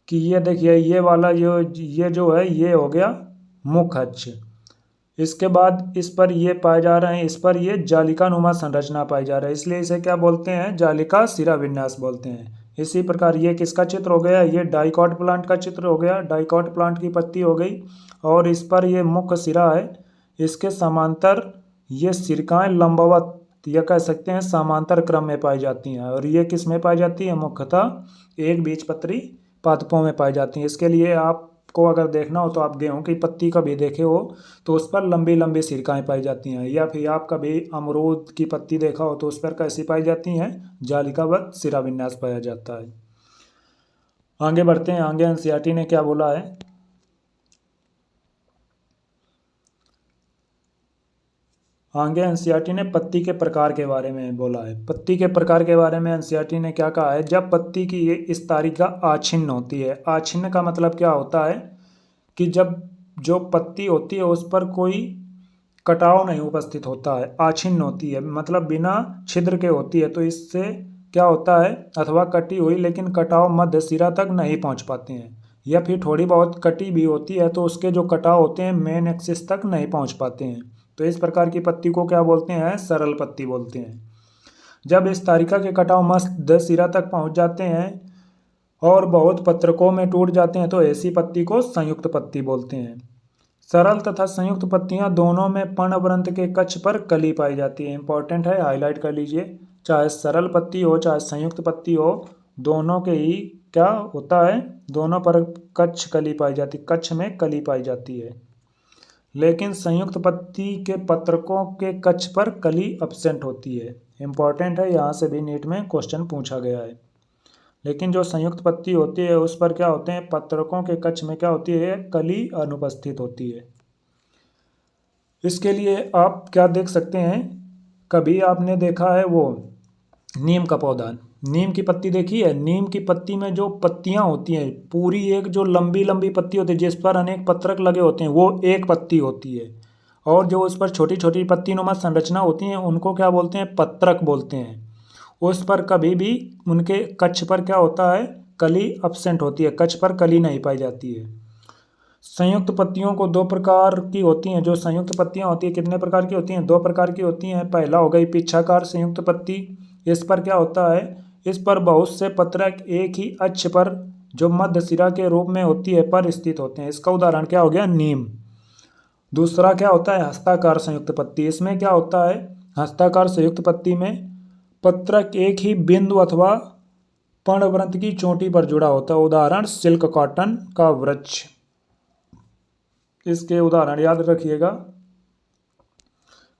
कि ये देखिए, ये वाला ये जो है, ये हो गया मुख्य अक्ष। इसके बाद इस पर ये पाए जा रहे हैं, इस पर ये जालिका नुमा संरचना पाई जा रहा है, इसलिए इसे क्या बोलते हैं, जालिका सिरा विन्यास बोलते हैं। इसी प्रकार ये किसका चित्र हो गया, ये डाइकॉट प्लांट का चित्र हो गया। डाइकॉट प्लांट की पत्ती हो गई और इस पर ये मुख्य सिरा है, इसके समांतर ये सिरकाएं लंबवत या कह सकते हैं समांतर क्रम में पाई जाती हैं। और ये किस में पाई जाती है, मुख्यतः एक बीजपत्री पादपों में पाई जाती हैं। इसके लिए आपको अगर देखना हो तो आप गेहूं की पत्ती कभी देखे हो तो उस पर लंबी लंबी सिरकाएं पाई जाती हैं, या फिर आप कभी अमरूद की पत्ती देखा हो तो उस पर कैसी पाई जाती हैं, जालिकावत सिरा विन्यास पाया जाता है। आगे बढ़ते हैं। आगे एनसीईआरटी ने क्या बोला है, आगे एनसीईआरटी ने पत्ती के प्रकार के बारे में बोला है। पत्ती के प्रकार के बारे में एनसीईआरटी ने क्या कहा है, जब पत्ती की ये इस तारिका आछिन्न होती है। आछिन्न का मतलब क्या होता है कि जब जो पत्ती होती है उस पर कोई कटाव नहीं उपस्थित होता है, आछिन्न होती है, मतलब बिना छिद्र के होती है। तो इससे क्या होता है, अथवा कटी हुई लेकिन कटाव मध्य सिरा तक नहीं पहुंच पाते हैं, या फिर थोड़ी बहुत कटी भी होती है तो उसके जो कटाव होते हैं मेन एक्सिस तक नहीं पहुंच पाते हैं। तो इस प्रकार की पत्ती को क्या बोलते हैं, सरल पत्ती बोलते हैं। जब इस तारिका के कटाव मध्य सिरा तक पहुंच जाते हैं और बहुत पत्रकों में टूट जाते हैं तो ऐसी पत्ती को संयुक्त पत्ती बोलते हैं। सरल तथा संयुक्त पत्तियां दोनों में पर्णवृंत के कक्ष पर कली पाई जाती है। इंपॉर्टेंट है, हाईलाइट कर लीजिए। चाहे सरल पत्ती हो चाहे संयुक्त पत्ती हो, दोनों के ही क्या होता है, दोनों पर कक्ष कली पाई जाती, कक्ष में कली पाई जाती है। लेकिन संयुक्त पत्ती के पत्रकों के कक्ष पर कली एब्सेंट होती है। इंपॉर्टेंट है, यहाँ से भी नीट में क्वेश्चन पूछा गया है। लेकिन जो संयुक्त पत्ती होती है उस पर क्या होते हैं, पत्रकों के कक्ष में क्या होती है, कली अनुपस्थित होती है। इसके लिए आप क्या देख सकते हैं, कभी आपने देखा है वो नीम का पौधा, नीम की पत्ती देखी है। नीम की पत्ती में जो पत्तियां होती हैं, पूरी एक जो लंबी लंबी पत्ती होती है जिस पर अनेक पत्रक लगे होते हैं, वो एक पत्ती होती है। और जो उस पर छोटी छोटी पत्ती नुमा संरचना होती हैं उनको क्या बोलते हैं, पत्रक बोलते हैं। उस पर कभी भी उनके कक्ष पर क्या होता है, कली एब्सेंट होती है, कक्ष पर कली नहीं पाई जाती है। संयुक्त पत्तियों को दो प्रकार की होती हैं। जो संयुक्त पत्तियां होती है कितने प्रकार की होती हैं, दो प्रकार की होती हैं। पहला हो गई पिच्छाकार संयुक्त पत्ती। इस पर क्या होता है, इस पर बहुत से पत्रक एक ही अक्ष पर जो मध्य सिरा के रूप में होती है पर स्थित होते हैं। इसका उदाहरण क्या हो गया, नीम। दूसरा क्या होता है, हस्ताकार संयुक्त पत्ती। इसमें क्या होता है, हस्ताकार संयुक्त पत्ती में पत्रक एक ही बिंदु अथवा पर्णवृंत की चोटी पर जुड़ा होता है। उदाहरण सिल्क कॉटन का वृक्ष। इसके उदाहरण याद रखिएगा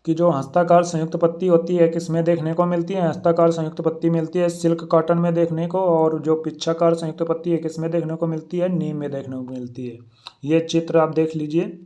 कि जो हस्ताकार संयुक्त पत्ती होती है किसमें देखने को मिलती है? हस्ताकार संयुक्त पत्ती मिलती है सिल्क कॉटन में देखने को, और जो पिच्छाकार संयुक्त पत्ती है किसमें देखने को मिलती है? नीम में देखने को मिलती है। ये चित्र आप देख लीजिए।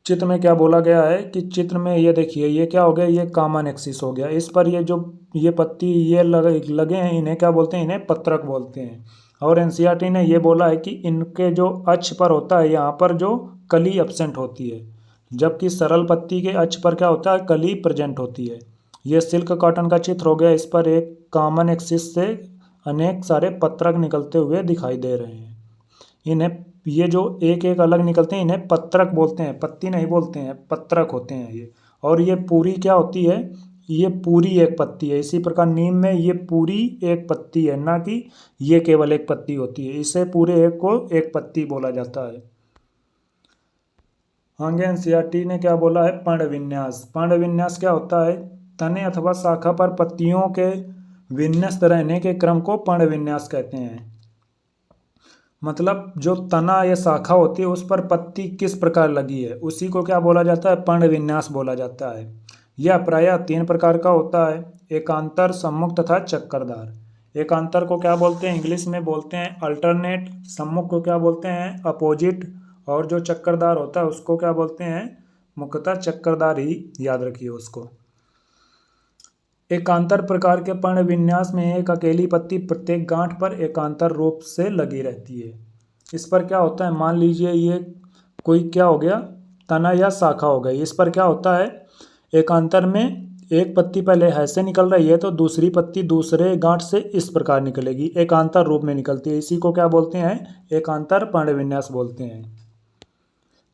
चित्र में क्या बोला गया है कि चित्र में ये देखिए, ये क्या हो गया? ये कॉमन एक्सिस हो गया। इस पर ये जो ये पत्ती ये लगे हैं, इन्हें क्या बोलते हैं? इन्हें पत्रक बोलते हैं। और एनसीईआरटी ने ये बोला है कि इनके जो अक्ष पर होता है यहाँ पर जो कली एब्सेंट होती है, जबकि सरल पत्ती के अक्ष पर क्या होता है? कली प्रेजेंट होती है। ये सिल्क कॉटन का चित्र हो गया। इस पर एक कॉमन एक्सिस से अनेक सारे पत्रक निकलते हुए दिखाई दे रहे हैं। इन्हें ये जो एक एक अलग निकलते हैं इन्हें पत्रक बोलते हैं, पत्ती नहीं बोलते हैं, पत्रक होते हैं ये। और ये पूरी क्या होती है? ये पूरी एक पत्ती है। इसी प्रकार नीम में ये पूरी एक पत्ती है, ना कि ये केवल एक पत्ती होती है। इसे पूरे एक को एक पत्ती बोला जाता है। आगे एनसीईआरटी ने क्या बोला है? पर्णविन्यास। पर्णविन्यास क्या होता है? तने अथवा शाखा पर पत्तियों के विन्यस्त रहने के क्रम को पर्णविन्यास कहते हैं। मतलब जो तना या शाखा होती है उस पर पत्ती किस प्रकार लगी है उसी को क्या बोला जाता है? पर्णविन्यास बोला जाता है। यह प्रायः 3 प्रकार का होता है: एकांतर, सम्मुख तथा चक्करदार। एकांतर को क्या बोलते हैं? इंग्लिश में बोलते हैं अल्टरनेट। सम्मुख को क्या बोलते हैं? अपोजिट। और जो चक्करदार होता है उसको क्या बोलते हैं? मुख्यतः चक्करदार ही याद रखिए उसको। एकांतर प्रकार के पर्णविन्यास में एक अकेली पत्ती प्रत्येक गांठ पर एकांतर रूप से लगी रहती है। इस पर क्या होता है? मान लीजिए ये कोई क्या हो गया? तना या शाखा हो गई। इस पर क्या होता है? एकांतर में एक पत्ती पहले ऐसे निकल रही है तो दूसरी पत्ती दूसरे गांठ से इस प्रकार निकलेगी, एकांतर रूप में निकलती है। इसी को क्या बोलते हैं? एकांतर पर्णविन्यास बोलते हैं।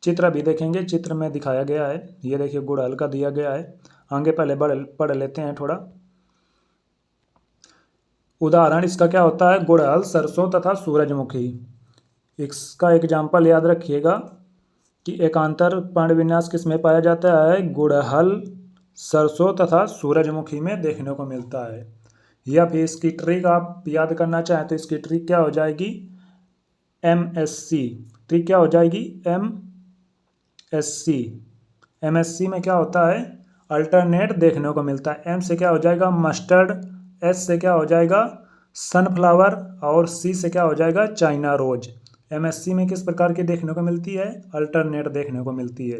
चित्र अभी देखेंगे। चित्र में दिखाया गया है, ये देखिए गुड़हल का दिया गया है। आगे पहले पढ़ लेते हैं थोड़ा। उदाहरण इसका क्या होता है? गुड़हल, सरसों तथा सूरजमुखी। इसका एग्जाम्पल याद रखिएगा कि एकांतर पर्णविन्यास किस में पाया जाता है? गुड़हल, सरसों तथा सूरजमुखी में देखने को मिलता है। या फिर इसकी ट्रिक आप याद करना चाहें तो इसकी ट्रिक क्या हो जाएगी? MSC। ट्रिक क्या हो जाएगी? MSC। MSC में क्या होता है? अल्टरनेट देखने को मिलता है। M से क्या हो जाएगा? मस्टर्ड। S से क्या हो जाएगा? सनफ्लावर। और C से क्या हो जाएगा? China rose. MSC में किस प्रकार की देखने को मिलती है? अल्टरनेट देखने को मिलती है।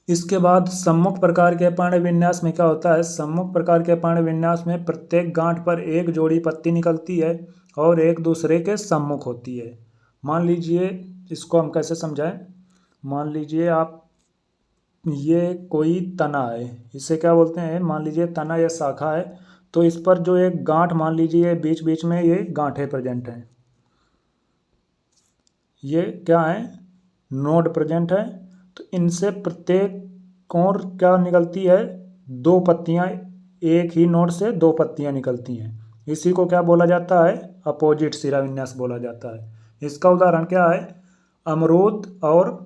इसके बाद सम्मुख प्रकार के पर्णविन्यास में क्या होता है? सम्मुख प्रकार के पर्णविन्यास में प्रत्येक गांठ पर एक जोड़ी पत्ती निकलती है और एक दूसरे के सम्मुख होती है। मान लीजिए, इसको हम कैसे समझाएं? मान लीजिए आप, ये कोई तना है, इसे क्या बोलते हैं? मान लीजिए तना या शाखा है, तो इस पर जो एक गांठ, मान लीजिए बीच बीच में ये गांठें प्रेजेंट हैं। ये क्या है? नोड प्रेजेंट है। तो इनसे प्रत्येक और क्या निकलती है? 2 पत्तियां। एक ही नोड से 2 पत्तियां निकलती हैं। इसी को क्या बोला जाता है? अपोजिट शिराविन्यास बोला जाता है। इसका उदाहरण क्या है? अमरूद और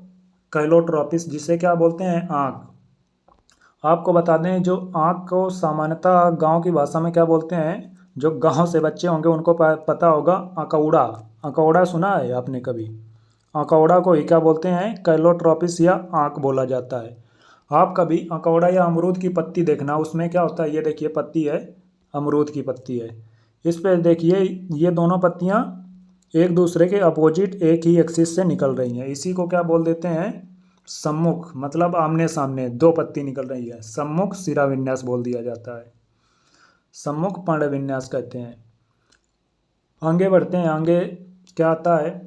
कैलोट्रोपिस, जिसे क्या बोलते हैं? आँख। आपको बता दें, जो आँख को सामान्यतः गांव की भाषा में क्या बोलते हैं? जो गांव से बच्चे होंगे उनको पता होगा, अकौड़ा। अकौड़ा सुना है आपने कभी? अकौड़ा को ही क्या बोलते हैं? कैलोट्रोपिस या आँख बोला जाता है। आप कभी अकौड़ा या अमरूद की पत्ती देखना, उसमें क्या होता है? ये देखिए पत्ती है, अमरूद की पत्ती है। इस पर देखिए ये दोनों पत्तियां एक दूसरे के अपोजिट एक ही एक्सिस से निकल रही हैं। इसी को क्या बोल देते हैं? सम्मुख। मतलब आमने सामने 2 पत्ती निकल रही है, सम्मुख शिराविन्यास बोल दिया जाता है। सम्मुख पर्णविन्यास कहते हैं। आगे बढ़ते हैं। आगे क्या आता है?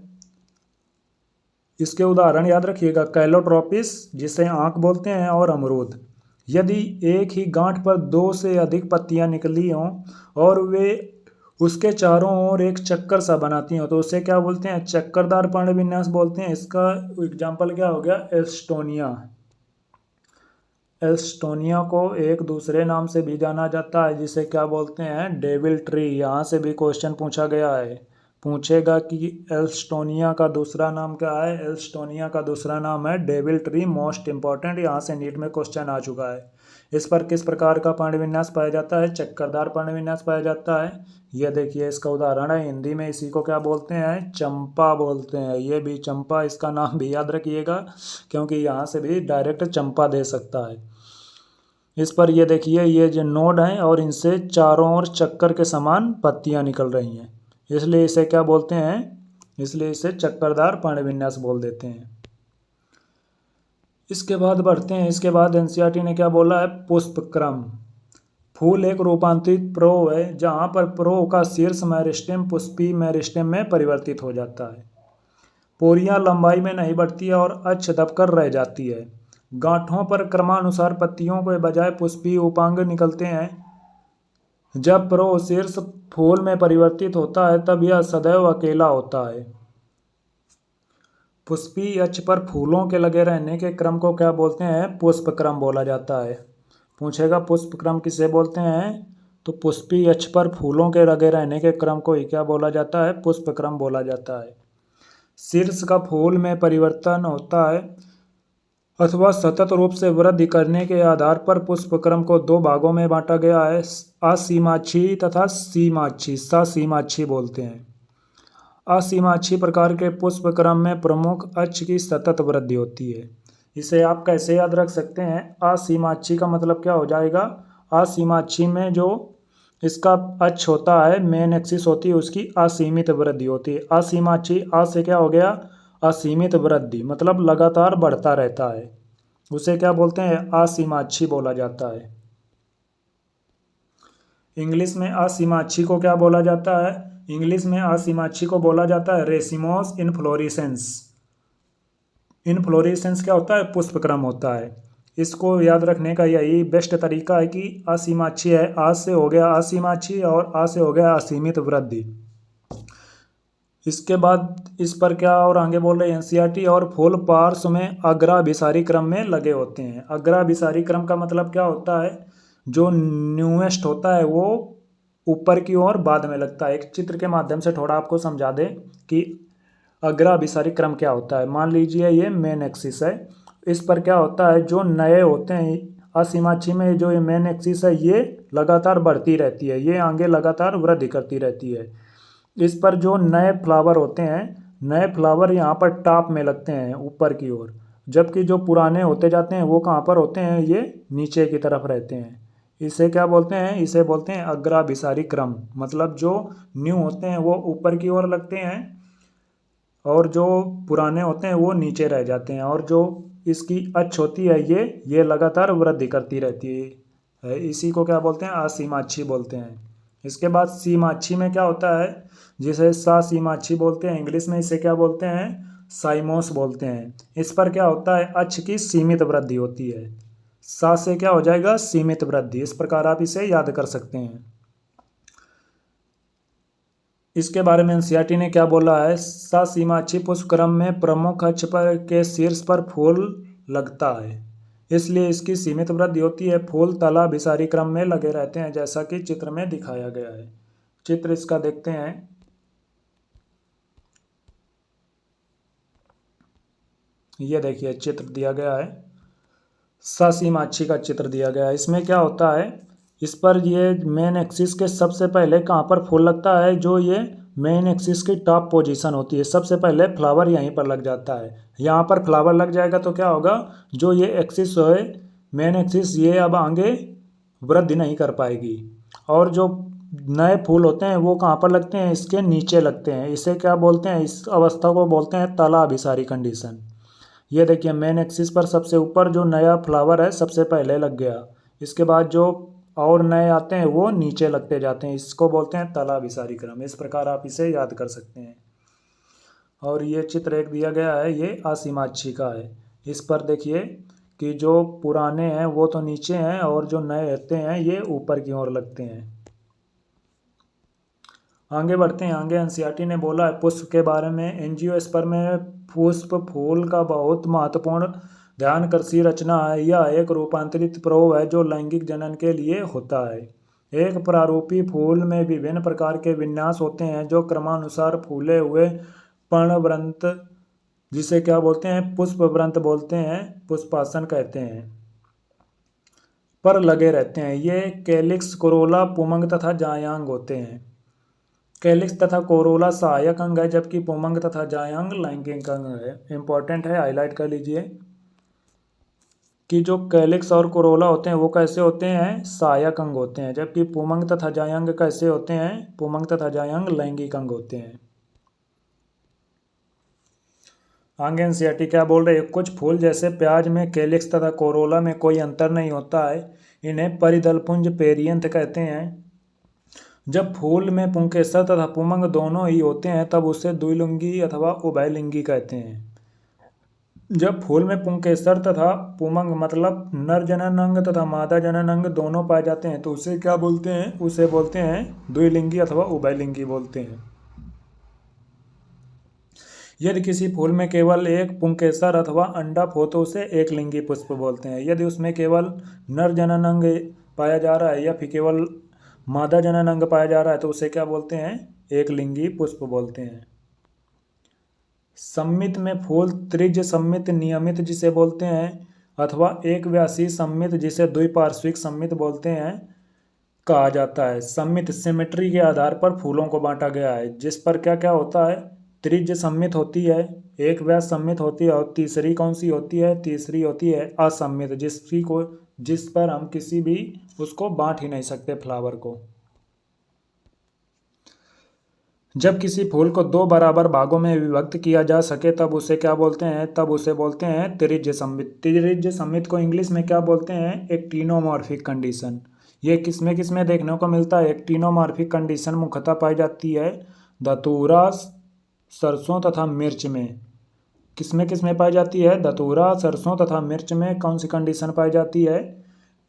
इसके उदाहरण याद रखिएगा, कैलोट्रोपिस जिसे आँख बोलते हैं और अमरूद। यदि एक ही गांठ पर 2 से अधिक पत्तियां निकली हों और वे उसके चारों ओर एक चक्कर सा बनाती हों तो उसे क्या बोलते हैं? चक्करदार पर्णविन्यास बोलते हैं। इसका एग्जाम्पल क्या हो गया? एस्टोनिया। एस्टोनिया को एक दूसरे नाम से भी जाना जाता है जिसे क्या बोलते हैं? Devil tree. यहाँ से भी क्वेश्चन पूछा गया है। पूछेगा कि एल्स्टोनिया का दूसरा नाम क्या है। एल्स्टोनिया का दूसरा नाम है डेविल ट्री। मोस्ट इंपॉर्टेंट, यहाँ से नीट में क्वेश्चन आ चुका है। इस पर किस प्रकार का पर्णविन्यास पाया जाता है? चक्करदार पर्णविन्यास पाया जाता है। ये देखिए इसका उदाहरण है, हिंदी में इसी को क्या बोलते हैं? चंपा बोलते हैं। ये भी चंपा, इसका नाम भी याद रखिएगा क्योंकि यहाँ से भी डायरेक्ट चंपा दे सकता है। इस पर ये देखिए, ये जो नोड हैं और इनसे चारों ओर चक्कर के समान पत्तियां निकल रही हैं, इसलिए इसे क्या बोलते हैं? इसलिए इसे चक्करदार पर्णविन्यास बोल देते हैं। इसके बाद बढ़ते हैं। इसके बाद एनसीईआरटी ने क्या बोला है? पुष्पक्रम। फूल एक रूपांतरित प्रो है जहाँ पर प्रो का शीर्ष मेरिस्टेम पुष्पी मेरिस्टेम में परिवर्तित हो जाता है। पोरियां लंबाई में नहीं बढ़ती है और अक्ष दबकर रह जाती है। गांठों पर क्रमानुसार पत्तियों के बजाय पुष्पीय उपांग निकलते हैं। जब प्रो शीर्ष फूल में परिवर्तित होता है तब यह सदैव अकेला होता है। पुष्पीय अक्ष पर फूलों के लगे रहने के क्रम को क्या बोलते हैं? पुष्पक्रम बोला जाता है। पूछेगा पुष्पक्रम किसे बोलते हैं? तो पुष्पीय अक्ष पर फूलों के लगे रहने के क्रम को ही क्या बोला जाता है? पुष्पक्रम बोला जाता है। शीर्ष का फूल में परिवर्तन होता है अथवा सतत रूप से वृद्धि करने के आधार पर पुष्पक्रम को दो भागों में बांटा गया है, असीमाक्षी तथा सीमाक्षी। ससीमाक्षी बोलते हैं। असीमाक्षी प्रकार के पुष्पक्रम में प्रमुख अक्ष की सतत वृद्धि होती है। इसे आप कैसे याद रख सकते हैं? असीमाक्षी का मतलब क्या हो जाएगा? असीमाक्षी में जो इसका अक्ष होता है, मेन एक्सिस होती है, उसकी असीमित वृद्धि होती है। असीमाक्षी, आ से क्या हो गया? असीमित वृद्धि, मतलब लगातार बढ़ता रहता है, उसे क्या बोलते हैं? असीमाक्षी बोला जाता है। इंग्लिश में असीमाक्षी को क्या बोला जाता है? इंग्लिश में असीमाक्षी को बोला जाता है रेसिमोस इनफ्लोरेसेंस। इनफ्लोरेसेंस क्या होता है? पुष्पक्रम होता है। इसको याद रखने का यही बेस्ट तरीका है कि असीमाक्षी है, आ से हो गया असीमाक्षी और आ से हो गया असीमित वृद्धि। इसके बाद इस पर क्या और आगे बोल रहे हैं एनसीईआरटी, और फूल पार्श्व में अग्राभिसारी क्रम में लगे होते हैं। अग्राभिसारी क्रम का मतलब क्या होता है? जो न्यूएस्ट होता है वो ऊपर की ओर बाद में लगता है। एक चित्र के माध्यम से थोड़ा आपको समझा दें कि अग्राभिसारी क्रम क्या होता है। मान लीजिए ये मेन एक्सिस है, इस पर क्या होता है? जो नए होते हैं असीमाक्षी में, जो ये मेन एक्सिस है ये लगातार बढ़ती रहती है, ये आगे लगातार वृद्धि करती रहती है। इस पर जो नए फ्लावर होते हैं, नए फ्लावर यहाँ पर टॉप में लगते हैं ऊपर की ओर, जबकि जो पुराने होते जाते हैं वो कहाँ पर होते हैं? ये नीचे की तरफ रहते हैं। इसे क्या बोलते हैं? इसे बोलते हैं अग्राभिसारी क्रम। मतलब जो न्यू होते हैं वो ऊपर की ओर लगते हैं और जो पुराने होते हैं वो नीचे रह जाते हैं, और जो इसकी अक्ष होती है ये लगातार वृद्धि करती रहती है। इसी को क्या बोलते हैं? असीमाक्षी बोलते हैं। इसके बाद सीमाक्षी में क्या होता है? जिसे ससीमाक्षी बोलते हैं, इंग्लिश में इसे क्या बोलते हैं? साइमोस बोलते हैं। इस पर क्या होता है? अक्ष की सीमित वृद्धि होती है। सा से क्या हो जाएगा? सीमित वृद्धि। इस प्रकार आप इसे याद कर सकते हैं। इसके बारे में एनसीईआरटी ने क्या बोला है? ससीमाक्षी पुष्पक्रम में प्रमुख अक्ष पर के शीर्ष पर फूल लगता है, इसलिए इसकी सीमित वृद्धि होती है। फूल तलाभिसारी क्रम में लगे रहते हैं, जैसा कि चित्र में दिखाया गया है। चित्र इसका देखते हैं। ये देखिए चित्र दिया गया है, ससीमाक्षी का चित्र दिया गया है। इसमें क्या होता है? इस पर ये मेन एक्सिस के सबसे पहले कहाँ पर फूल लगता है? जो ये मेन एक्सिस की टॉप पोजीशन होती है, सबसे पहले फ्लावर यहीं पर लग जाता है। यहाँ पर फ्लावर लग जाएगा तो क्या होगा? जो ये एक्सिस है मेन एक्सिस, ये अब आगे वृद्धि नहीं कर पाएगी, और जो नए फूल होते हैं वो कहाँ पर लगते हैं? इसके नीचे लगते हैं। इसे क्या बोलते हैं? इस अवस्था को बोलते हैं तलाभिसारी कंडीशन। ये देखिए मेन एक्सिस पर सबसे ऊपर जो नया फ्लावर है सबसे पहले लग गया, इसके बाद जो और नए आते हैं वो नीचे लगते जाते हैं, इसको बोलते हैं तलाभिसारी क्रम। इस प्रकार आप इसे याद कर सकते हैं। और ये चित्र एक दिया गया है, ये असीमाक्षी का है। इस पर देखिए कि जो पुराने हैं वो तो नीचे हैं और जो नए रहते हैं ये ऊपर की ओर लगते हैं। आगे बढ़ते हैं। आगे एनसीईआरटी ने बोला है पुष्प के बारे में, एंजियोस्पर्म में पुष्प फूल का बहुत महत्वपूर्ण ध्यान कृषि रचना है। यह एक रूपांतरित प्रभाव है जो लैंगिक जनन के लिए होता है। एक प्रारूपी फूल में विभिन्न प्रकार के विन्यास होते हैं जो क्रमानुसार फूले हुए पर्णवृंत, जिसे क्या बोलते हैं, पुष्पवृंत बोलते हैं, पुष्पासन कहते हैं, पर लगे रहते हैं। ये कैलिक्स, कोरोला, पुमंग तथा जायांग होते हैं। कैलिक्स तथा कोरोला सहायक अंग है, जबकि पुमंग तथा जायांग लैंगिक अंग है। इंपॉर्टेंट है, हाईलाइट कर लीजिए कि जो कैलिक्स और कोरोला होते हैं वो कैसे होते हैं, सहायक अंग होते हैं, जबकि पुमंग तथा जायांग कैसे होते हैं, पुमंग तथा जायांग लैंगिक अंग होते हैं। आगे एनसीईआरटी क्या बोल रहे हैं, कुछ फूल जैसे प्याज में कैलिक्स तथा कोरोला में कोई अंतर नहीं होता है, इन्हें परिदलपुंज पेरियंथ कहते हैं। जब फूल में पुंकेसर तथा पुमंग दोनों ही होते हैं तब उसे द्विलिंगी अथवा उभयलिंगी कहते हैं। जब फूल में पुंकेसर तथा पुमंग मतलब नर जनन अंग तथा मादा जनन अंग दोनों पाए जाते हैं तो उसे क्या बोलते हैं, उसे बोलते हैं द्विलिंगी अथवा उभयलिंगी बोलते हैं। यदि किसी फूल में केवल एक पुंकेसर अथवा अंडक हो तो उसे एक लिंगी पुष्प बोलते हैं। यदि उसमें केवल नर जनन अंग पाया जा रहा है या फिर केवल मादा जनन अंग पाया जा रहा है तो उसे क्या बोलते हैं, एक लिंगी पुष्प बोलते हैं। सम्मित में फूल त्रिज्य सम्मित, नियमित जिसे बोलते हैं, अथवा एक व्यासी सम्मित जिसे द्विपार्श्विक सम्मित बोलते हैं कहा जाता है। सम्मित सिमेट्री के आधार पर फूलों को बांटा गया है, जिस पर क्या क्या होता है, त्रिज्य सम्मित होती है, एक व्यास सम्मित होती है, और तीसरी कौन सी होती है, तीसरी होती है असम्मित, जिस पर हम किसी भी उसको बांट ही नहीं सकते फ्लावर को। जब किसी फूल को दो बराबर भागों में विभक्त किया जा सके तब उसे क्या बोलते हैं, तब उसे बोलते हैं त्रिज्य सम्मित। त्रिज्य सम्मित को इंग्लिश में क्या बोलते हैं, एक्टिनोमॉर्फिक कंडीशन। ये किसमें किसमें देखने को मिलता है, एक्टिनोमॉर्फिक कंडीशन मुख्यतः पाई जाती है धतूरा, सरसों तथा मिर्च में। किसमें किसमें पाई जाती है, धतूरा, सरसों तथा मिर्च में कौन सी कंडीशन पाई जाती है,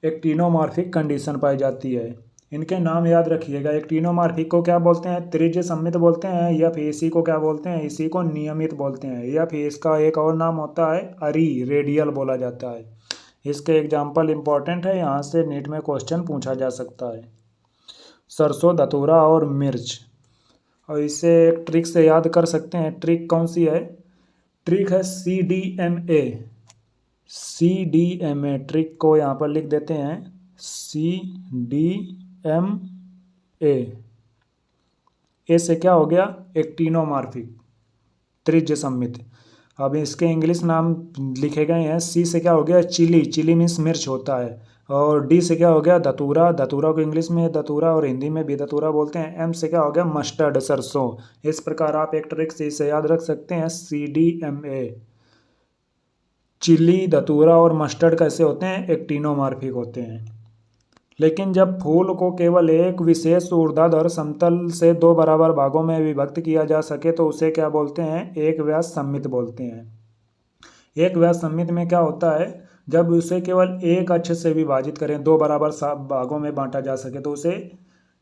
एक्टिनोमॉर्फिक कंडीशन पाई जाती है। इनके नाम याद रखिएगा, एक्टिनोमॉर्फिक को क्या बोलते हैं, त्रिज्य सम्मित बोलते हैं, या फिर इसी को क्या बोलते हैं, इसी को नियमित बोलते हैं, या फिर इसका एक और नाम होता है अरी रेडियल बोला जाता है। इसके एग्जाम्पल इंपॉर्टेंट है, यहाँ से नीट में क्वेश्चन पूछा जा सकता है। सरसों, धतूरा और मिर्च। और इसे एक ट्रिक से याद कर सकते हैं, ट्रिक कौन सी है, ट्रिक है CDMA। CDMA ट्रिक को यहाँ पर लिख देते हैं, CDMA। ए से क्या हो गया, एक्टिनोमॉर्फिक, त्रिज्य सम्मित। अब इसके इंग्लिश नाम लिखे गए हैं, सी से क्या हो गया, चिली, चिली मीन्स मिर्च होता है, और डी से क्या हो गया, धतूरा, धतूरा को इंग्लिश में धतूरा और हिंदी में भी धतूरा बोलते हैं। एम से क्या हो गया, मस्टर्ड, सरसों। इस प्रकार आप एक ट्रिक से इसे याद रख सकते हैं, CDMA। चिली, धतूरा और मस्टर्ड कैसे होते हैं, एक्टिनोमॉर्फिक होते हैं। लेकिन जब फूल को केवल एक विशेष ऊर्ध्वाधर समतल से दो बराबर भागों में विभक्त किया जा सके तो उसे क्या बोलते हैं, एक व्यास सम्मित बोलते हैं। एक व्यास सम्मित में क्या होता है, जब उसे केवल एक अक्ष से विभाजित करें, दो बराबर भागों में बांटा जा सके तो उसे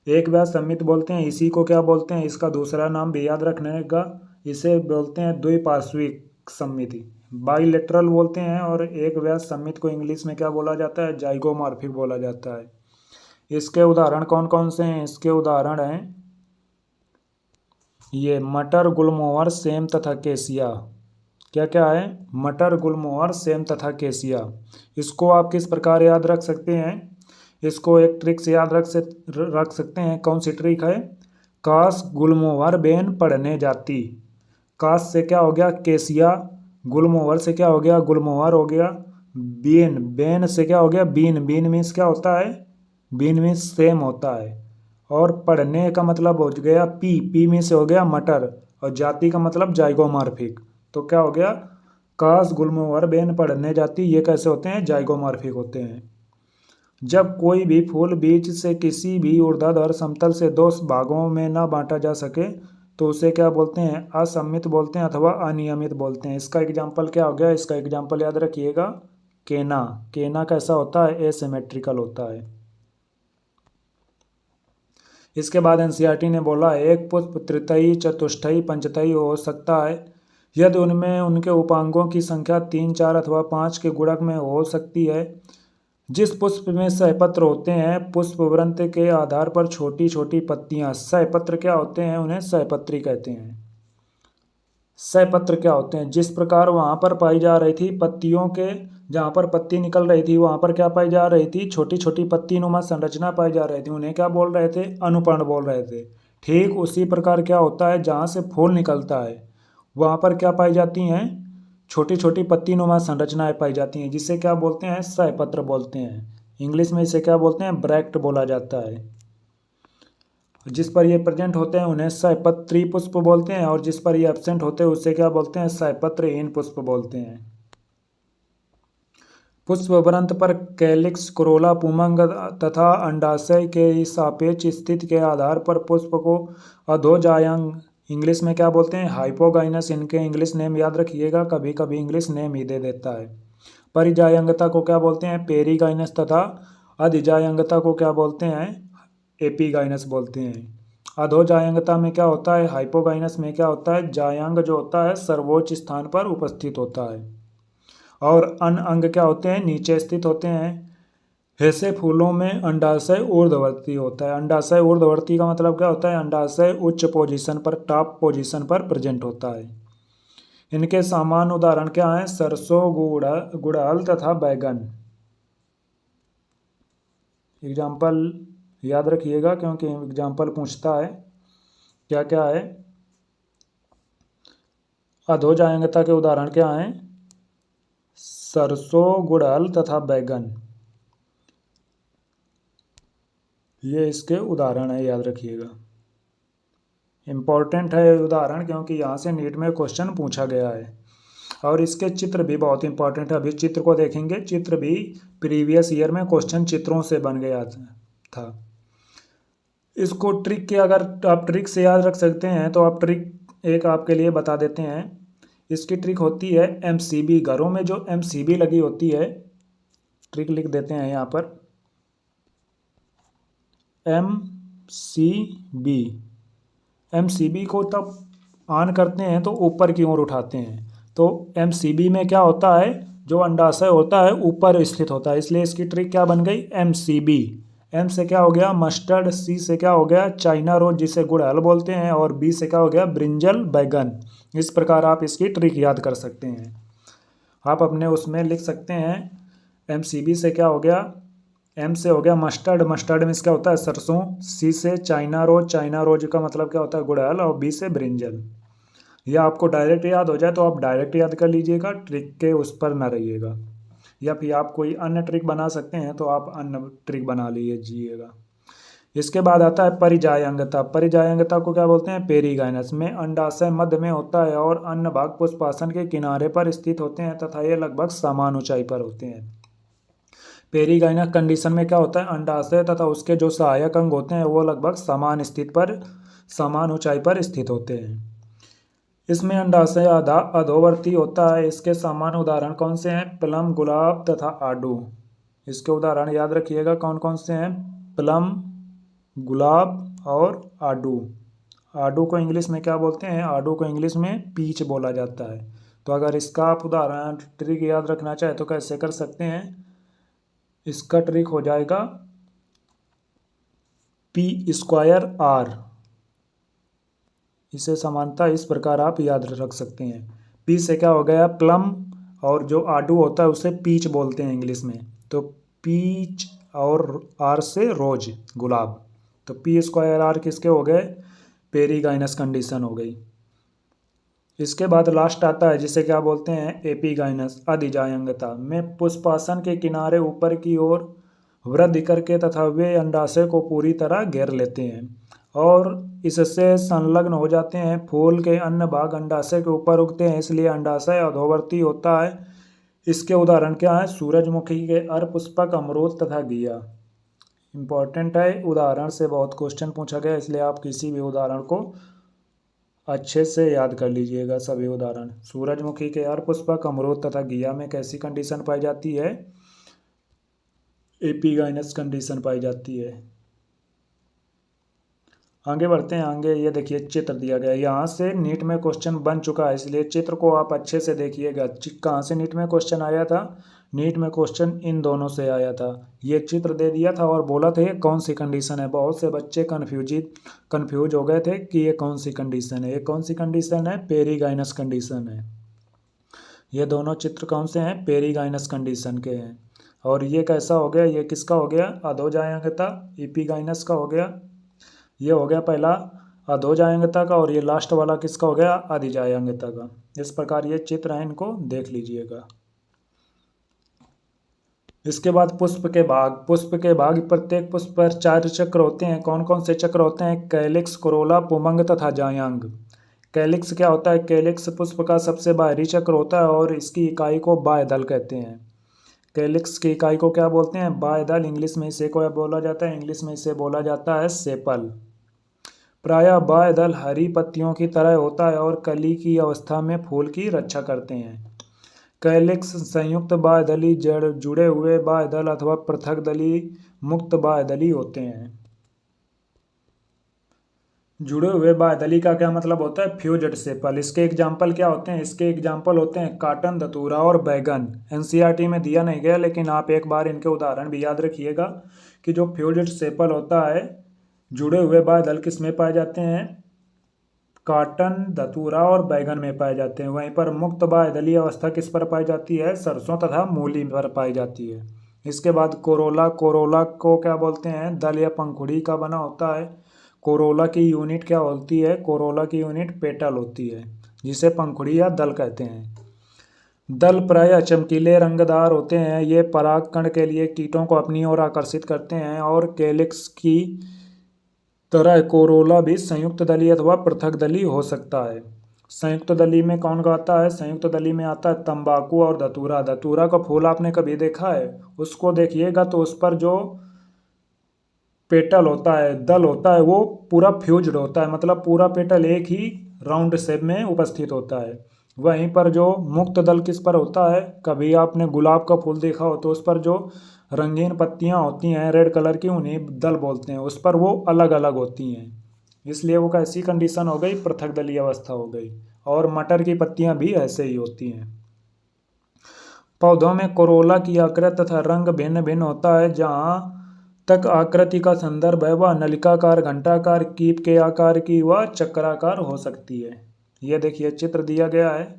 एक व्यास सम्मित बोलते हैं। इसी को क्या बोलते हैं, इसका दूसरा नाम भी याद रखने का, इसे बोलते हैं द्विपार्श्विक सम्मिति, बाइलेटरल बोलते हैं। और एक व्यास सम्मित को इंग्लिश में क्या बोला जाता है, जाइगोमॉर्फिक बोला जाता है। इसके उदाहरण कौन कौन से हैं, इसके उदाहरण हैं ये मटर, गुलमोहर, सेम तथा केसिया। क्या क्या है, मटर, गुलमोहर, सेम तथा केसिया। इसको आप किस प्रकार याद रख सकते हैं, इसको एक ट्रिक से याद रख सकते हैं। कौन सी ट्रिक है, काश गुलमोहर बेन पढ़ने जाती। काश से क्या हो गया, केसिया, गुलमोहर से क्या हो गया, गुलमोहर हो गया, बेन, बेन से क्या हो गया, बीन, बीन मीन्स क्या होता है, बीन मीन्स सेम होता है। और पढ़ने का मतलब हो गया पी, पी मीन्स हो गया मटर, और जाति का मतलब जाइगोमॉर्फिक। तो क्या हो गया, काश गुलमोहर बेन पढ़ने जाती, ये कैसे होते हैं, जाइगोमॉर्फिक होते हैं। जब कोई भी फूल बीच से किसी भी ऊर्ध्वाधर समतल से दो भागों में ना बांटा जा सके तो उसे क्या बोलते हैं, असम्मित बोलते हैं अथवा अनियमित बोलते हैं। इसका एग्जाम्पल क्या हो गया, इसका एग्जाम्पल याद रखिएगा, केना। केना कैसा होता है, एसिमेट्रिकल होता है। इसके बाद एनसीईआरटी ने बोला एक पुष्प तृतीय, चतुष्टयी, पंचतयी हो सकता है यदि उनमें उनके उपांगों की संख्या 3, 4 अथवा 5 के गुणक में हो सकती है। जिस पुष्प में सहपत्र होते हैं, पुष्प वृंत के आधार पर छोटी छोटी पत्तियां सहपत्र क्या होते हैं, उन्हें सहपत्री कहते हैं। सहपत्र क्या होते हैं, जिस प्रकार वहां पर पाई जा रही थी पत्तियों के, जहां पर पत्ती निकल रही थी वहां पर क्या पाई जा रही थी, छोटी छोटी पत्ती नुमा संरचना पाई जा रही थी, उन्हें क्या बोल रहे थे, अनुपर्ण बोल रहे थे। ठीक उसी प्रकार क्या होता है, जहां से फूल निकलता है वहां पर क्या पाई जाती हैं, छोटी छोटी पत्ती नुमा संरचनाएं पाई जाती हैं, जिसे क्या बोलते हैं, सहपत्र बोलते हैं। इंग्लिश में इसे क्या बोलते हैं, ब्रैक्ट बोला जाता है। जिस पर ये प्रेजेंट होते हैं उन्हें सहपत्री पुष्प बोलते हैं, और जिस पर ये एब्सेंट होते हैं उसे क्या बोलते हैं, सहपत्रहीन पुष्प बोलते हैं। पुष्प वृंत पर कैलिक्स, कोरोला, पुमंग तथा अंडाशय के सापेक्ष स्थिति के आधार पर पुष्प को अधोजायंग, इंग्लिश में क्या बोलते हैं, हाइपोगाइनस, इनके इंग्लिश नेम याद रखिएगा, कभी कभी इंग्लिश नेम ही दे देता है। परिजायंगता को क्या बोलते हैं, पेरीगाइनस, तथा अधिजायंगता को क्या बोलते हैं, एपीगाइनस बोलते हैं। अधोजायंगता में क्या होता है, हाइपोगाइनस में क्या होता है, जायांग जो होता है सर्वोच्च स्थान पर उपस्थित होता है, और अन अंग क्या होते हैं, नीचे स्थित होते हैं। ऐसे फूलों में अंडाशय ऊर्ध्ववर्ती होता है। अंडाशय ऊर्ध्ववर्ती का मतलब क्या होता है, अंडाशय उच्च पोजीशन पर, टॉप पोजीशन पर प्रेजेंट होता है। इनके सामान्य उदाहरण क्या हैं, सरसों, गुड़हल तथा बैगन। एग्जाम्पल याद रखिएगा क्योंकि एग्जाम्पल पूछता है। क्या क्या है, अधोजायंगता के उदाहरण क्या हैं, सरसों, गुड़हल तथा बैगन, ये इसके उदाहरण है, याद रखिएगा। इम्पॉर्टेंट है उदाहरण क्योंकि यहाँ से नीट में क्वेश्चन पूछा गया है, और इसके चित्र भी बहुत इंपॉर्टेंट है। अभी चित्र को देखेंगे, चित्र भी प्रीवियस ईयर में क्वेश्चन चित्रों से बन गया था। इसको ट्रिक के, अगर आप ट्रिक से याद रख सकते हैं तो आप ट्रिक एक आपके लिए बता देते हैं। इसकी ट्रिक होती है एमसीबी, घरों में जो एमसीबी लगी होती है, ट्रिक लिख देते हैं यहाँ पर, एमसीबी। एमसीबी को तब ऑन करते हैं तो ऊपर की ओर उठाते हैं, तो एमसीबी में क्या होता है, जो अंडाशय होता है ऊपर स्थित होता है, इसलिए इसकी ट्रिक क्या बन गई, एमसीबी। एम से क्या हो गया, मस्टर्ड, सी से क्या हो गया, चाइना रोज जिसे गुड़हल बोलते हैं, और बी से क्या हो गया, ब्रिंजल, बैगन। इस प्रकार आप इसकी ट्रिक याद कर सकते हैं। आप अपने उसमें लिख सकते हैं, एमसीबी से क्या हो गया, एम से हो गया मस्टर्ड, मस्टर्ड में क्या होता है, सरसों। सी से चाइना रोज, चाइना रोज का मतलब क्या होता है, गुड़हल, और बी से ब्रिंजल। या आपको डायरेक्ट याद हो जाए तो आप डायरेक्ट याद कर लीजिएगा, ट्रिक के उस पर ना रहिएगा, या फिर आप कोई अन्य ट्रिक बना सकते हैं तो आप अन्य ट्रिक बना लीजिएगा। इसके बाद आता है परिजायंगता। परिजायंगता को क्या बोलते हैं, पेरीगाइनस, में अंडाशय मध्य में होता है और अन्य भाग पुष्पासन के किनारे पर स्थित होते हैं तथा ये लगभग समान ऊंचाई पर होते हैं। पेरीगाइनस कंडीशन में क्या होता है, अंडाशय तथा उसके जो सहायक अंग होते हैं वो लगभग समान स्थित पर, समान ऊंचाई पर स्थित होते हैं। इसमें अंडाशय आधा अधोवर्ती होता है। इसके सामान्य उदाहरण कौन से हैं, प्लम, गुलाब तथा आडू। इसके उदाहरण याद रखिएगा कौन कौन से हैं, प्लम, गुलाब और आडू। आडू को इंग्लिश में क्या बोलते हैं, आडू को इंग्लिश में पीच बोला जाता है। तो अगर इसका आप उदाहरण ट्रिक याद रखना चाहे तो कैसे कर सकते हैं, इसका ट्रिक हो जाएगा पी स्क्वायर आर। इसे समानता इस प्रकार आप याद रख सकते हैं। पी से क्या हो गया, प्लम, और जो आडू होता है उसे पीच बोलते हैं इंग्लिश में, तो पीच, और आर से रोज, गुलाब। तो पी स्क्वायर आर किसके हो गए, पेरीगाइनस कंडीशन हो गई। इसके बाद लास्ट आता है जिसे क्या बोलते हैं, एपीगाइनस, अधिजायंगता, में पुष्पासन के किनारे ऊपर की ओर वृद्धि करके तथा वे अंडाशय को पूरी तरह घेर लेते हैं और इससे संलग्न हो जाते हैं। फूल के अन्य भाग अंडाशय के ऊपर उगते हैं, इसलिए अंडाशय अधोवर्ती होता है। इसके उदाहरण क्या है, सूरजमुखी के अरपुष्पक, अमरूद तथा घिया। इंपॉर्टेंट है, उदाहरण से बहुत क्वेश्चन पूछा गया, इसलिए आप किसी भी उदाहरण को अच्छे से याद कर लीजिएगा। सभी उदाहरण, सूरजमुखी के अरपुष्पक, अमरूद तथा घिया में कैसी कंडीशन पाई जाती है, एपीगाइनस कंडीशन पाई जाती है। आगे बढ़ते हैं। आगे ये देखिए चित्र दिया गया है, यहाँ से नीट में क्वेश्चन बन चुका है, इसलिए चित्र को आप अच्छे से देखिएगा। कहाँ से नीट में क्वेश्चन आया था? नीट में क्वेश्चन इन दोनों से आया था। ये चित्र दे दिया था और बोला था ये कौन सी कंडीशन है। बहुत से बच्चे कन्फ्यूज हो गए थे कि ये कौन सी कंडीशन है। ये कौन सी कंडीशन है? पेरीगाइनस कंडीशन है। ये दोनों चित्र कौन से हैं? पेरीगाइनस कंडीशन के हैं। और ये कैसा हो गया? ये किसका हो गया? अधोजायंगता इपिगाइनस का हो गया। ये हो गया पहला अधोजायंगता का, और ये लास्ट वाला किसका हो गया? अधिजायंगता का। इस प्रकार ये चित्र हैं, इनको देख लीजिएगा। इसके बाद पुष्प के भाग। पुष्प के भाग, प्रत्येक पुष्प पर 4 चक्र होते हैं। कौन कौन से चक्र होते हैं? कैलिक्स, कोरोला, पुमंग तथा जायांग। कैलिक्स क्या होता है? कैलिक्स पुष्प का सबसे बाहरी चक्र होता है और इसकी इकाई को बाह्यदल कहते हैं। कैलिक्स की इकाई को क्या बोलते हैं? बाह्यदल। इंग्लिश में इसे को बोला जाता है, इंग्लिश में इसे बोला जाता है सेपल। प्रायः बाह्यदल हरी पत्तियों की तरह होता है और कली की अवस्था में फूल की रक्षा करते हैं। कैलिक्स संयुक्त बाह्यदली जड़ जुड़े हुए बाह्यदल अथवा पृथक दली मुक्त बाह्यदली होते हैं। जुड़े हुए बाह्यदली का क्या मतलब होता है? Fused sepal. इसके एग्जाम्पल क्या होते हैं? इसके एग्जाम्पल होते हैं काटन, धतूरा और बैगन। एनसीईआरटी में दिया नहीं गया, लेकिन आप एक बार इनके उदाहरण भी याद रखिएगा कि जो फ्यूज्ड सेपल होता है, जुड़े हुए बाह्यदल किस में पाए जाते हैं? काटन, धतूरा और बैगन में पाए जाते हैं। वहीं पर मुक्त बाह्यदलीय अवस्था किस पर पाई जाती है? सरसों तथा मूली पर पाई जाती है। इसके बाद कोरोला। कोरोला को क्या बोलते हैं? दल या पंखुड़ी का बना होता है। कोरोला की यूनिट क्या होती है? कोरोला की यूनिट पेटल होती है, जिसे पंखुड़ी या दल कहते हैं। दल प्रायः चमकीले रंगदार होते हैं। ये परागकण के लिए कीटों को अपनी ओर आकर्षित करते हैं। और कैलिक्स की तरह कोरोला भी संयुक्त दली अथवा पृथक दली हो सकता है। संयुक्त दली में कौन आता है? संयुक्त दली में आता है तंबाकू और धतूरा। धतूरा का फूल आपने कभी देखा है? उसको देखिएगा तो उस पर जो पेटल होता है, दल होता है, वो पूरा फ्यूज्ड होता है, मतलब पूरा पेटल एक ही राउंड शेप में उपस्थित होता है। वहीं पर जो मुक्त दल किस पर होता है? कभी आपने गुलाब का फूल देखा हो तो उस पर जो रंगीन पत्तियां होती हैं रेड कलर की, उन्हें दल बोलते हैं। उस पर वो अलग अलग होती हैं, इसलिए वो कैसी कंडीशन हो गई? पृथक दलीय अवस्था हो गई। और मटर की पत्तियां भी ऐसे ही होती हैं। पौधों में कोरोला की आकृति तथा रंग भिन्न भिन्न होता है। जहाँ तक आकृति का संदर्भ है, वह नलिकाकार, घंटाकार, कीप के आकार की व चक्राकार हो सकती है। ये देखिए चित्र दिया गया है।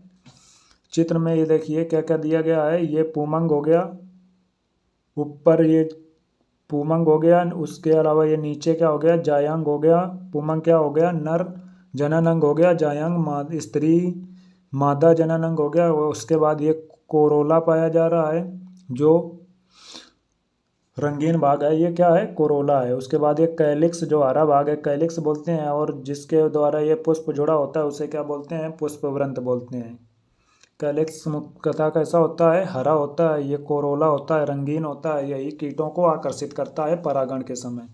चित्र में ये देखिए क्या क्या दिया गया है। ये पुमंग हो गया, ऊपर ये पुमंग हो गया, उसके अलावा ये नीचे क्या हो गया? जायांग हो गया। पुमंग क्या हो गया? नर जननांग हो गया। जायांग स्त्री मादा जननांग हो गया। उसके बाद ये कोरोला पाया जा रहा है, जो रंगीन भाग है, ये क्या है? कोरोला है। उसके बाद ये कैलिक्स, जो हरा भाग है, कैलिक्स बोलते हैं। और जिसके द्वारा ये पुष्प जुड़ा होता है उसे क्या बोलते हैं? पुष्पवृंत बोलते हैं। कैलिक्स मुख्यतः कैसा होता है? हरा होता है। ये कोरोला होता है, रंगीन होता है। यही कीटों को आकर्षित करता है परागण के समय।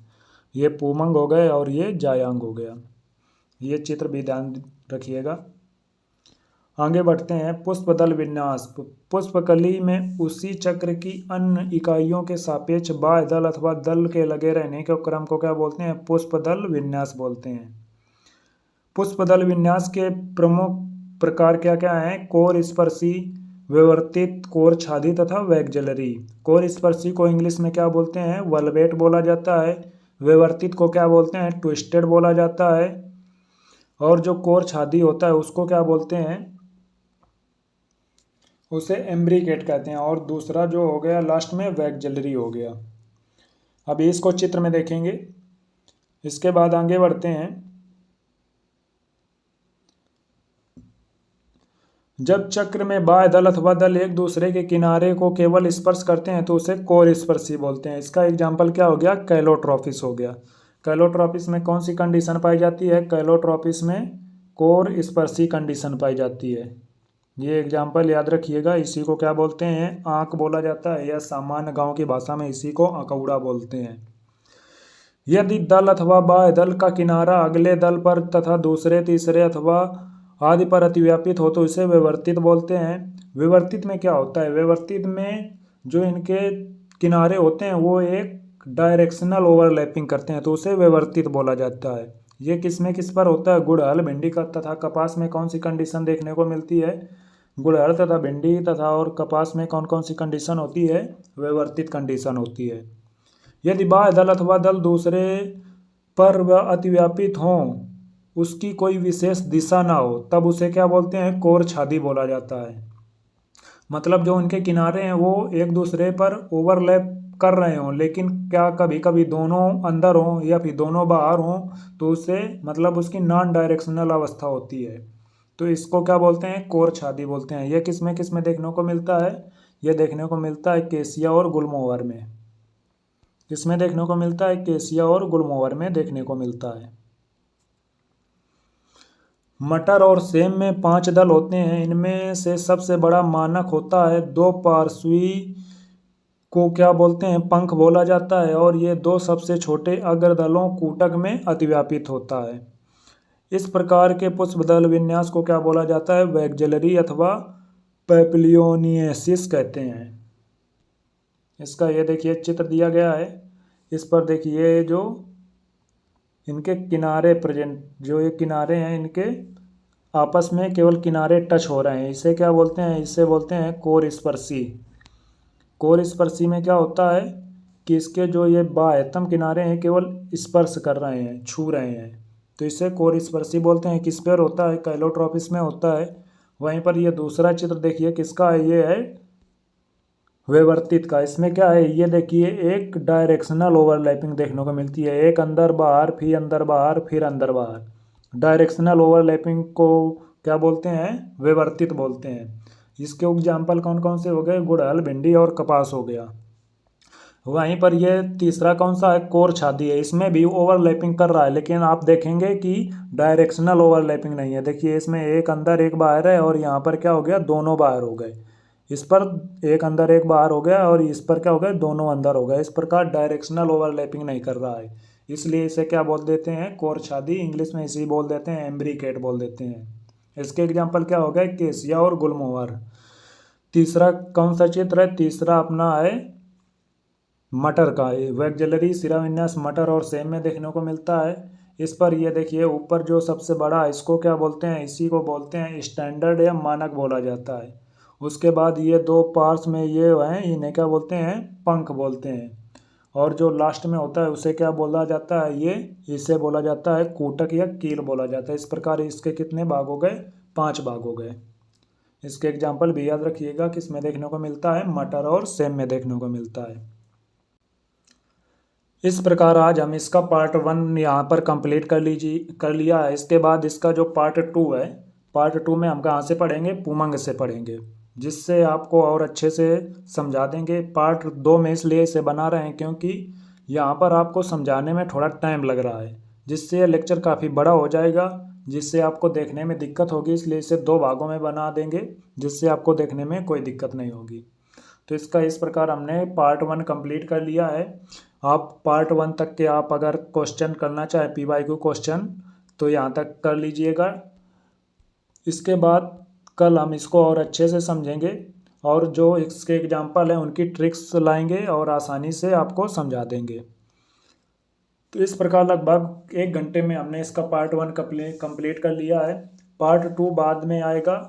ये पूमंग हो गए और ये जायांग हो गया। ये चित्र भी ध्यान रखिएगा। आगे बढ़ते हैं। पुष्पदल विन्यास। पुष्पकली में उसी चक्र की अन्य इकाइयों के सापेक्ष बाह्यदल अथवा दल के लगे रहने के क्रम को क्या बोलते हैं? पुष्पदल विन्यास बोलते हैं। पुष्पदल विन्यास के प्रमुख प्रकार क्या क्या हैं? कोर स्पर्शी, विवर्तित, कोर छादी तथा वैगजलरी। कोर स्पर्शी को इंग्लिश में क्या बोलते हैं? वल्वेट बोला जाता है। विवर्तित को क्या बोलते हैं? ट्विस्टेड बोला जाता है। और जो कोर छादी होता है उसको क्या बोलते हैं? उसे एम्ब्रिकेट कहते हैं। और दूसरा जो हो गया लास्ट में वैगजलरी हो गया। अभी इसको चित्र में देखेंगे। इसके बाद आगे बढ़ते हैं। जब चक्र में बाह्य दल अथवा दल एक दूसरे के किनारे को केवल स्पर्श करते हैं तो उसे कोर स्पर्शी बोलते हैं। इसका एग्जाम्पल क्या हो गया? कैलोट्रॉपिस हो गया। कैलोट्रॉपिस में कौन सी कंडीशन पाई जाती है? कैलोट्रॉपिस में कोर स्पर्शी कंडीशन पाई जाती है। ये एग्जाम्पल याद रखिएगा। इसी को क्या बोलते हैं? आंक बोला जाता है, या सामान्य गांव की भाषा में इसी को आंकौड़ा बोलते हैं। यदि दल अथवा बाह्य दल का किनारा अगले दल पर तथा दूसरे, तीसरे अथवा आदि पर अतिव्यापित हो तो इसे विवर्तित बोलते हैं। विवर्तित में क्या होता है? विवर्तित में जो इनके किनारे होते हैं वो एक डायरेक्शनल ओवरलैपिंग करते हैं तो उसे विवर्तित बोला जाता है। ये किस में किस पर होता है? गुड़हल, भिंडी का तथा कपास में कौन सी कंडीशन देखने को मिलती है? गुड़हल तथा भिंडी तथा और कपास में कौन कौन सी कंडीशन होती है? विवर्तित कंडीशन होती है। यदि बाह्य दल अथवा दल दूसरे पर अतिव्यापित हों, उसकी कोई विशेष दिशा ना हो, तब उसे क्या बोलते हैं? कोर छादी बोला जाता है। मतलब जो उनके किनारे हैं वो एक दूसरे पर ओवरलैप कर रहे हों, लेकिन क्या कभी कभी दोनों अंदर हों या फिर दोनों बाहर हों, तो उसे मतलब उसकी नॉन डायरेक्शनल अवस्था होती है। तो इसको क्या बोलते हैं? कोर छादी बोलते हैं। यह किस में देखने को मिलता है? यह देखने को मिलता है केसिया और गुलमोहर में। किसमें देखने को मिलता है? केसिया और गुलमोहर में देखने को मिलता है। मटर और सेम में 5 दल होते हैं। इनमें से सबसे बड़ा मानक होता है 2 पार्श्वी को क्या बोलते हैं? पंख बोला जाता है। और ये 2 सबसे छोटे अग्रदलों कूटक में अतिव्यापित होता है। इस प्रकार के पुष्पदल विन्यास को क्या बोला जाता है? वैक्जेलरी अथवा पैपिलियोनियसिस कहते हैं। इसका ये देखिए चित्र दिया गया है। इस पर देखिए जो इनके किनारे प्रेजेंट, जो ये किनारे हैं इनके आपस में केवल किनारे टच हो रहे हैं, इसे क्या बोलते हैं? इसे बोलते हैं कोर स्पर्शी। कोर स्पर्शी में क्या होता है कि इसके जो ये बाह्यतम किनारे हैं केवल स्पर्श कर रहे हैं, छू रहे हैं, तो इसे कोर स्पर्शी बोलते हैं। किस पर होता है? कैलोट्रोपिस में होता है। वहीं पर ये दूसरा चित्र देखिए किसका है? ये है विवर्तित का। इसमें क्या है? ये देखिए एक डायरेक्शनल ओवरलैपिंग देखने को मिलती है। एक अंदर बाहर, फिर अंदर बाहर, फिर अंदर बाहर। डायरेक्शनल ओवरलैपिंग को क्या बोलते हैं? विवर्तित बोलते हैं। इसके एग्जाम्पल कौन कौन से हो गए? गुड़हल, भिंडी और कपास हो गया। वहीं पर ये तीसरा कौन सा है? कोर छादी है। इसमें भी ओवरलैपिंग कर रहा है, लेकिन आप देखेंगे कि डायरेक्शनल ओवरलैपिंग नहीं है। देखिए इसमें एक अंदर एक बाहर है, और यहाँ पर क्या हो गया? दोनों बाहर हो गए। इस पर एक अंदर एक बाहर हो गया, और इस पर क्या हो गया? दोनों अंदर हो गए। इस प्रकार डायरेक्शनल ओवरलैपिंग नहीं कर रहा है, इसलिए इसे क्या बोल देते हैं? कोर छादी। इंग्लिश में इसे बोल देते हैं एम्ब्रिकेट बोल देते हैं। इसके एग्जाम्पल क्या हो गए? केसिया और गुलमोहर। तीसरा कौन सा चित्र है? तीसरा अपना है मटर का। वैक्जेलरी शिराविन्यास मटर और सेम में देखने को मिलता है। इस पर ये देखिए ऊपर जो सबसे बड़ा है, इसको क्या बोलते हैं? इसी को बोलते हैं स्टैंडर्ड या मानक बोला जाता है। उसके बाद ये 2 पार्ट्स में ये हैं, इन्हें क्या बोलते हैं? पंख बोलते हैं। और जो लास्ट में होता है उसे क्या बोला जाता है? इसे बोला जाता है कूटक या कील बोला जाता है। इस प्रकार इसके कितने भाग हो गए? 5 भाग हो गए। इसके एग्जाम्पल भी याद रखिएगा, किसमें देखने को मिलता है? मटर और सेम में देखने को मिलता है। इस प्रकार आज हम इसका पार्ट 1 यहाँ पर कंप्लीट कर लिया है। इसके बाद इसका जो पार्ट 2 है, पार्ट 2 में हम कहाँ से पढ़ेंगे? पुमंग से पढ़ेंगे, जिससे आपको और अच्छे से समझा देंगे। पार्ट 2 में इसलिए इसे बना रहे हैं क्योंकि यहाँ पर आपको समझाने में थोड़ा टाइम लग रहा है, जिससे यह लेक्चर काफ़ी बड़ा हो जाएगा, जिससे आपको देखने में दिक्कत होगी। इसलिए इसे 2 भागों में बना देंगे, जिससे आपको देखने में कोई दिक्कत नहीं होगी। तो इसका इस प्रकार हमने पार्ट 1 कंप्लीट कर लिया है। आप पार्ट 1 तक के आप अगर क्वेश्चन करना चाहे PYQ क्वेश्चन, तो यहाँ तक कर लीजिएगा। इसके बाद कल हम इसको और अच्छे से समझेंगे, और जो इसके एग्जाम्पल हैं उनकी ट्रिक्स लाएंगे और आसानी से आपको समझा देंगे। तो इस प्रकार लगभग 1 घंटे में हमने इसका पार्ट 1 कंप्लीट कर लिया है। पार्ट 2 बाद में आएगा,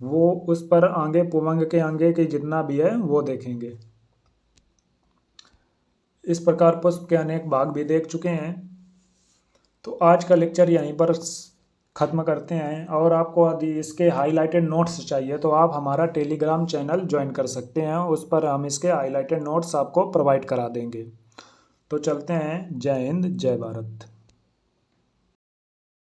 वो उस पर आगे पुमंग के आगे के जितना भी है वो देखेंगे। इस प्रकार पुष्प के अनेक भाग भी देख चुके हैं। तो आज का लेक्चर यहीं पर ख़त्म करते हैं। और आपको यदि इसके हाईलाइटेड नोट्स चाहिए तो आप हमारा टेलीग्राम चैनल ज्वाइन कर सकते हैं, उस पर हम इसके हाईलाइटेड नोट्स आपको प्रोवाइड करा देंगे। तो चलते हैं। जय हिंद, जय भारत।